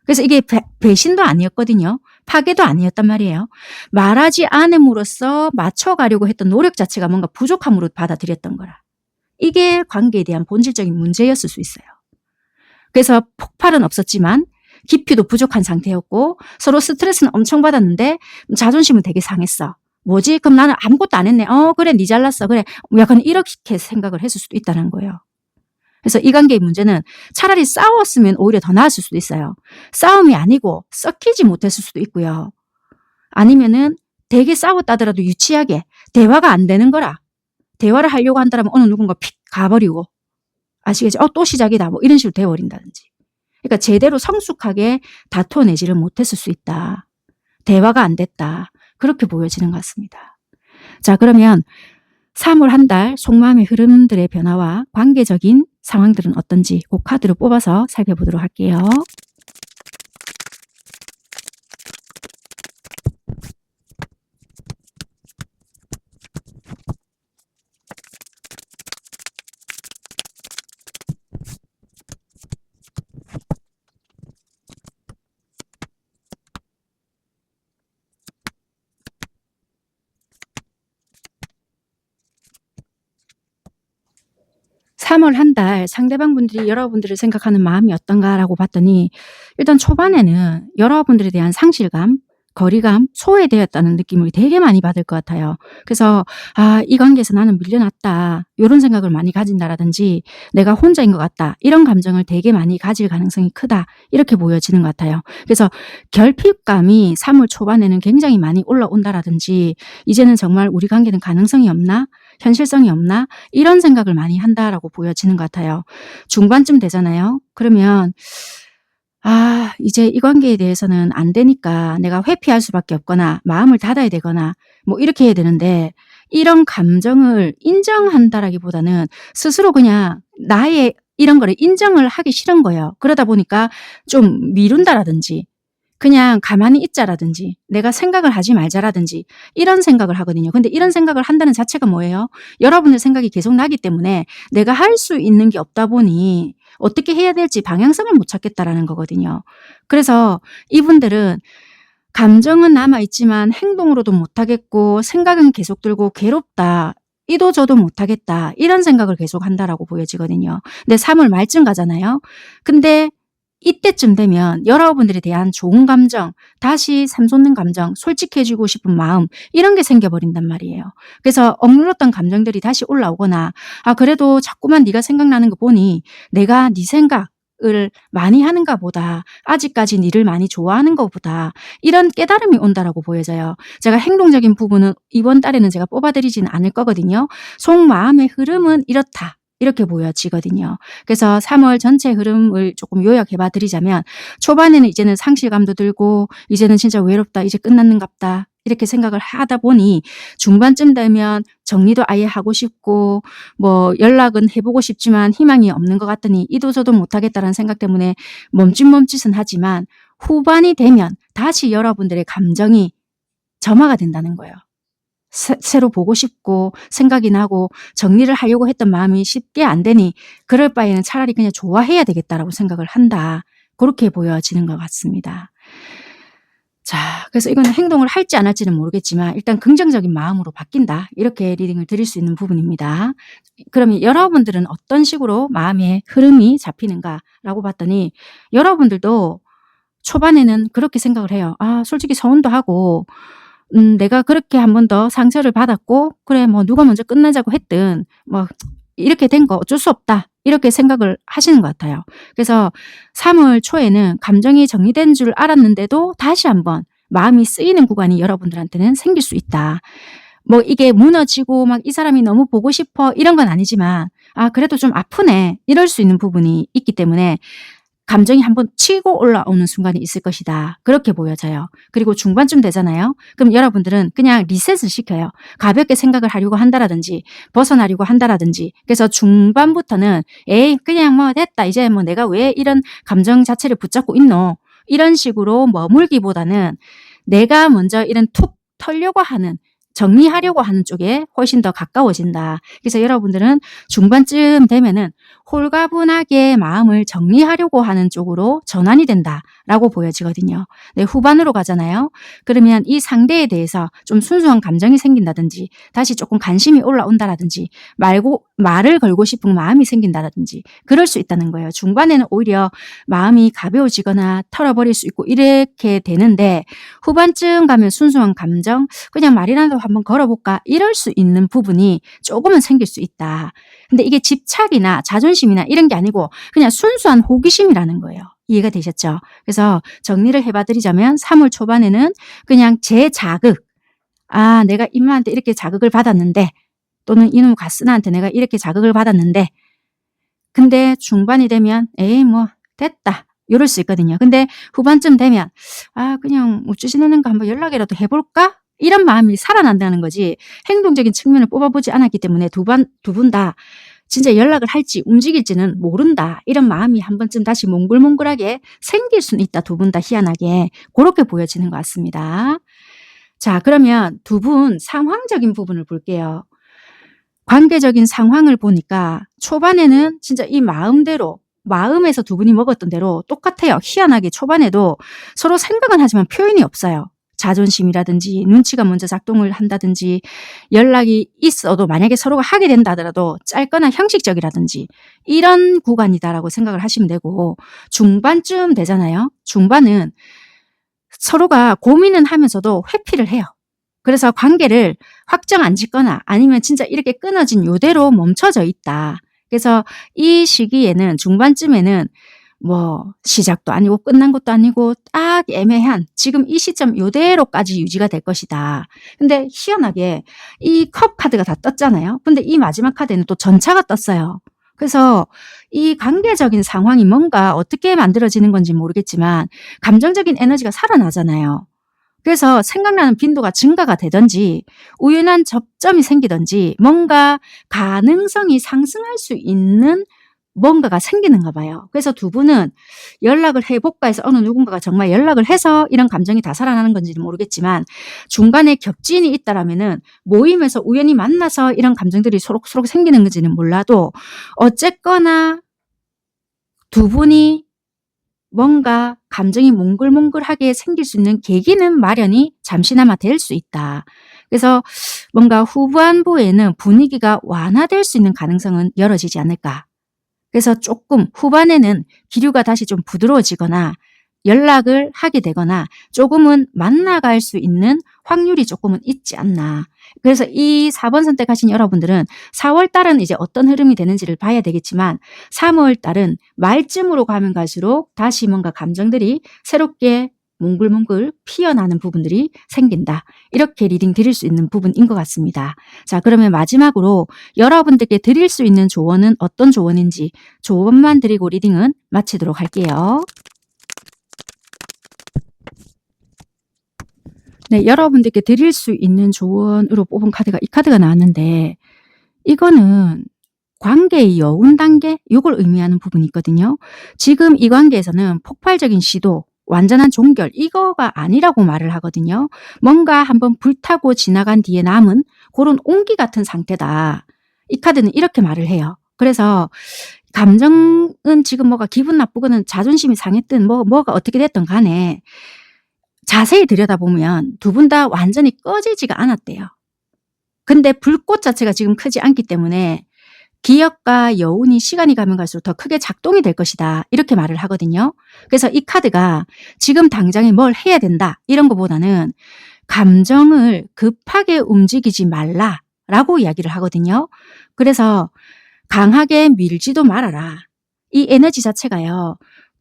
그래서 이게 배신도 아니었거든요. 파괴도 아니었단 말이에요. 말하지 않음으로써 맞춰가려고 했던 노력 자체가 뭔가 부족함으로 받아들였던 거라. 이게 관계에 대한 본질적인 문제였을 수 있어요. 그래서 폭발은 없었지만 깊이도 부족한 상태였고 서로 스트레스는 엄청 받았는데 자존심은 되게 상했어. 뭐지? 그럼 나는 아무것도 안 했네. 그래 니 잘났어. 그래. 약간 이렇게 생각을 했을 수도 있다는 거예요. 그래서 이 관계의 문제는 차라리 싸웠으면 오히려 더 나았을 수도 있어요. 싸움이 아니고 섞이지 못했을 수도 있고요. 아니면은 되게 싸웠다더라도 유치하게 대화가 안 되는 거라. 대화를 하려고 한다면 어느 누군가 픽 가버리고 아시겠죠? 또 시작이다. 뭐 이런 식으로 되어버린다든지. 그러니까 제대로 성숙하게 다퉈내지를 못했을 수 있다. 대화가 안 됐다. 그렇게 보여지는 것 같습니다. 자, 그러면 3월 한 달 속마음의 흐름들의 변화와 관계적인 상황들은 어떤지 그 카드를 뽑아서 살펴보도록 할게요. (3월) 한 달 상대방 분들이 여러분들을 생각하는 마음이 어떤가라고 봤더니 일단 초반에는 여러분들에 대한 상실감, 거리감, 소외되었다는 느낌을 되게 많이 받을 것 같아요. 그래서 이 관계에서 나는 밀려났다 이런 생각을 많이 가진다라든지 내가 혼자인 것 같다 이런 감정을 되게 많이 가질 가능성이 크다 이렇게 보여지는 것 같아요. 그래서 결핍감이 3월 초반에는 굉장히 많이 올라온다라든지 이제는 정말 우리 관계는 가능성이 없나? 현실성이 없나? 이런 생각을 많이 한다라고 보여지는 것 같아요. 중반쯤 되잖아요. 그러면 이제 이 관계에 대해서는 안 되니까 내가 회피할 수밖에 없거나 마음을 닫아야 되거나 뭐 이렇게 해야 되는데 이런 감정을 인정한다라기보다는 스스로 그냥 나의 이런 거를 인정을 하기 싫은 거예요. 그러다 보니까 좀 미룬다라든지 그냥 가만히 있자라든지 내가 생각을 하지 말자라든지 이런 생각을 하거든요. 근데 이런 생각을 한다는 자체가 뭐예요? 여러분의 생각이 계속 나기 때문에 내가 할 수 있는 게 없다 보니 어떻게 해야 될지 방향성을 못 찾겠다라는 거거든요. 그래서 이분들은 감정은 남아있지만 행동으로도 못하겠고 생각은 계속 들고 괴롭다. 이도 저도 못하겠다. 이런 생각을 계속 한다라고 보여지거든요. 근데 3월 말쯤 가잖아요. 근데 이때쯤 되면 여러분들에 대한 좋은 감정, 다시 샘솟는 감정, 솔직해지고 싶은 마음 이런 게 생겨버린단 말이에요. 그래서 억눌렀던 감정들이 다시 올라오거나 그래도 자꾸만 네가 생각나는 거 보니 내가 네 생각 생각을 많이 하는가 보다. 아직까지 니를 많이 좋아하는 것보다 이런 깨달음이 온다라고 보여져요. 제가 행동적인 부분은 이번 달에는 제가 뽑아드리지는 않을 거거든요. 속마음의 흐름은 이렇다. 이렇게 보여지거든요. 그래서 3월 전체 흐름을 조금 요약해봐 드리자면 초반에는 이제는 상실감도 들고 이제는 진짜 외롭다. 이제 끝났는갑다. 이렇게 생각을 하다 보니 중반쯤 되면 정리도 아예 하고 싶고 뭐 연락은 해보고 싶지만 희망이 없는 것 같더니 이도저도 못하겠다는 생각 때문에 멈칫멈칫은 하지만 후반이 되면 다시 여러분들의 감정이 점화가 된다는 거예요. 새로 보고 싶고 생각이 나고 정리를 하려고 했던 마음이 쉽게 안 되니 그럴 바에는 차라리 그냥 좋아해야 되겠다라고 생각을 한다. 그렇게 보여지는 것 같습니다. 자, 그래서 이거는 행동을 할지 안 할지는 모르겠지만 일단 긍정적인 마음으로 바뀐다. 이렇게 리딩을 드릴 수 있는 부분입니다. 그러면 여러분들은 어떤 식으로 마음의 흐름이 잡히는가라고 봤더니 여러분들도 초반에는 그렇게 생각을 해요. 아, 솔직히 서운도 하고 내가 그렇게 한 번 더 상처를 받았고 그래 뭐 누가 먼저 끝내자고 했든 뭐 이렇게 된 거 어쩔 수 없다. 이렇게 생각을 하시는 것 같아요. 그래서 3월 초에는 감정이 정리된 줄 알았는데도 다시 한번 마음이 쓰이는 구간이 여러분들한테는 생길 수 있다. 뭐 이게 무너지고 막 이 사람이 너무 보고 싶어 이런 건 아니지만 아 그래도 좀 아프네 이럴 수 있는 부분이 있기 때문에 감정이 한번 치고 올라오는 순간이 있을 것이다. 그렇게 보여져요. 그리고 중반쯤 되잖아요. 그럼 여러분들은 그냥 리셋을 시켜요. 가볍게 생각을 하려고 한다라든지 벗어나려고 한다라든지 그래서 중반부터는 에이 그냥 뭐 됐다. 이제 뭐 내가 왜 이런 감정 자체를 붙잡고 있노. 이런 식으로 머물기보다는 내가 먼저 이런 툭 털려고 하는 정리하려고 하는 쪽에 훨씬 더 가까워진다. 그래서 여러분들은 중반쯤 되면은 홀가분하게 마음을 정리하려고 하는 쪽으로 전환이 된다라고 보여지거든요. 네, 후반으로 가잖아요. 그러면 이 상대에 대해서 좀 순수한 감정이 생긴다든지 다시 조금 관심이 올라온다라든지 말을 걸고 싶은 마음이 생긴다라든지 그럴 수 있다는 거예요. 중반에는 오히려 마음이 가벼워지거나 털어버릴 수 있고 이렇게 되는데 후반쯤 가면 순수한 감정 그냥 말이라도 한번 걸어볼까 이럴 수 있는 부분이 조금은 생길 수 있다. 근데 이게 집착이나 자존심이나 이런 게 아니고 그냥 순수한 호기심이라는 거예요. 이해가 되셨죠? 그래서 정리를 해봐드리자면 3월 초반에는 그냥 제 자극 아 내가 임마한테 이렇게 자극을 받았는데 또는 이놈 가스나한테 내가 이렇게 자극을 받았는데 근데 중반이 되면 에이 뭐 됐다. 이럴 수 있거든요. 근데 후반쯤 되면 아 그냥 어쩌지는가 한번 연락이라도 해볼까? 이런 마음이 살아난다는 거지 행동적인 측면을 뽑아보지 않았기 때문에 두 분 다 진짜 연락을 할지 움직일지는 모른다. 이런 마음이 한 번쯤 다시 몽글몽글하게 생길 수는 있다. 두 분 다 희한하게 그렇게 보여지는 것 같습니다. 자 그러면 두 분 상황적인 부분을 볼게요. 관계적인 상황을 보니까 초반에는 진짜 이 마음대로 마음에서 두 분이 먹었던 대로 똑같아요. 희한하게 초반에도 서로 생각은 하지만 표현이 없어요. 자존심이라든지 눈치가 먼저 작동을 한다든지 연락이 있어도 만약에 서로가 하게 된다 하더라도 짧거나 형식적이라든지 이런 구간이다라고 생각을 하시면 되고 중반쯤 되잖아요. 중반은 서로가 고민은 하면서도 회피를 해요. 그래서 관계를 확정 안 짓거나 아니면 진짜 이렇게 끊어진 요대로 멈춰져 있다. 그래서 이 시기에는 중반쯤에는 뭐 시작도 아니고 끝난 것도 아니고 딱 애매한 지금 이 시점 요대로까지 유지가 될 것이다. 근데 희한하게 이 컵 카드가 다 떴잖아요. 근데 이 마지막 카드에는 또 전차가 떴어요. 그래서 이 관계적인 상황이 뭔가 어떻게 만들어지는 건지 모르겠지만 감정적인 에너지가 살아나잖아요. 그래서 생각나는 빈도가 증가가 되든지 우연한 접점이 생기든지 뭔가 가능성이 상승할 수 있는 뭔가가 생기는가 봐요. 그래서 두 분은 연락을 해볼까 해서 어느 누군가가 정말 연락을 해서 이런 감정이 다 살아나는 건지는 모르겠지만 중간에 겹진이 있다라면은 모임에서 우연히 만나서 이런 감정들이 소록소록 생기는 건지는 몰라도 어쨌거나 두 분이 뭔가 감정이 몽글몽글하게 생길 수 있는 계기는 마련이 잠시나마 될 수 있다. 그래서 뭔가 후반부에는 분위기가 완화될 수 있는 가능성은 열어지지 않을까. 그래서 조금 후반에는 기류가 다시 좀 부드러워지거나 연락을 하게 되거나 조금은 만나갈 수 있는 확률이 조금은 있지 않나. 그래서 이 4번 선택하신 여러분들은 4월 달은 이제 어떤 흐름이 되는지를 봐야 되겠지만 3월 달은 말쯤으로 가면 갈수록 다시 뭔가 감정들이 새롭게 몽글몽글 피어나는 부분들이 생긴다. 이렇게 리딩 드릴 수 있는 부분인 것 같습니다. 자, 그러면 마지막으로 여러분들께 드릴 수 있는 조언은 어떤 조언인지 조언만 드리고 리딩은 마치도록 할게요. 네, 여러분들께 드릴 수 있는 조언으로 뽑은 카드가 이 카드가 나왔는데 이거는 관계의 여운 단계 이걸 의미하는 부분이 있거든요. 지금 이 관계에서는 폭발적인 시도 완전한 종결 이거가 아니라고 말을 하거든요. 뭔가 한번 불타고 지나간 뒤에 남은 그런 온기 같은 상태다. 이 카드는 이렇게 말을 해요. 그래서 감정은 지금 뭐가 기분 나쁘거나 자존심이 상했든 뭐가 어떻게 됐든 간에 자세히 들여다보면 두 분 다 완전히 꺼지지가 않았대요. 근데 불꽃 자체가 지금 크지 않기 때문에 기억과 여운이 시간이 가면 갈수록 더 크게 작동이 될 것이다. 이렇게 말을 하거든요. 그래서 이 카드가 지금 당장에 뭘 해야 된다. 이런 것보다는 감정을 급하게 움직이지 말라라고 이야기를 하거든요. 그래서 강하게 밀지도 말아라. 이 에너지 자체가요.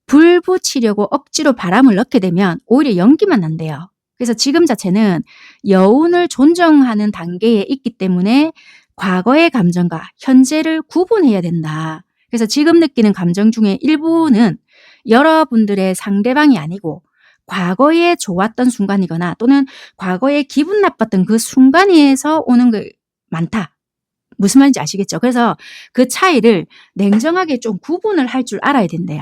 불 붙이려고 억지로 바람을 넣게 되면 오히려 연기만 난대요. 그래서 지금 자체는 여운을 존중하는 단계에 있기 때문에 과거의 감정과 현재를 구분해야 된다. 그래서 지금 느끼는 감정 중에 일부는 여러분들의 상대방이 아니고 과거에 좋았던 순간이거나 또는 과거에 기분 나빴던 그 순간에서 오는 게 많다. 무슨 말인지 아시겠죠? 그래서 그 차이를 냉정하게 좀 구분을 할 줄 알아야 된대요.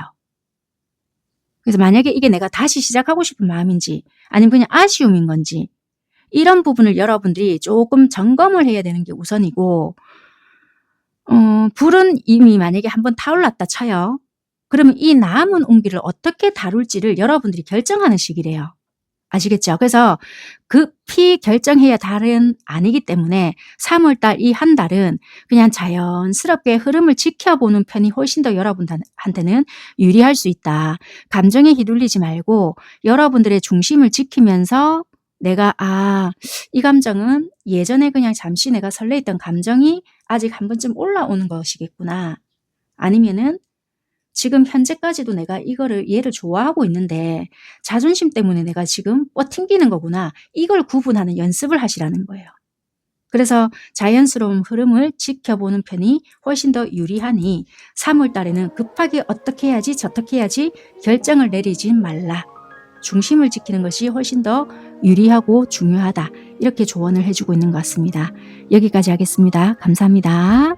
그래서 만약에 이게 내가 다시 시작하고 싶은 마음인지 아니면 그냥 아쉬움인 건지 이런 부분을 여러분들이 조금 점검을 해야 되는 게 우선이고 불은 이미 만약에 한번 타올랐다 쳐요. 그러면 이 남은 온기를 어떻게 다룰지를 여러분들이 결정하는 시기래요. 아시겠죠? 그래서 급히 결정해야 달은 아니기 때문에 3월달 이 한 달은 그냥 자연스럽게 흐름을 지켜보는 편이 훨씬 더 여러분한테는 유리할 수 있다. 감정에 휘둘리지 말고 여러분들의 중심을 지키면서 내가 이 감정은 예전에 그냥 잠시 내가 설레있던 감정이 아직 한 번쯤 올라오는 것이겠구나. 아니면은 지금 현재까지도 내가 얘를 좋아하고 있는데 자존심 때문에 내가 지금 튕기는 거구나. 이걸 구분하는 연습을 하시라는 거예요. 그래서 자연스러운 흐름을 지켜보는 편이 훨씬 더 유리하니 3월 달에는 급하게 어떻게 해야지 저떻게 해야지 결정을 내리지 말라. 중심을 지키는 것이 훨씬 더 유리하고 중요하다. 이렇게 조언을 해주고 있는 것 같습니다. 여기까지 하겠습니다. 감사합니다.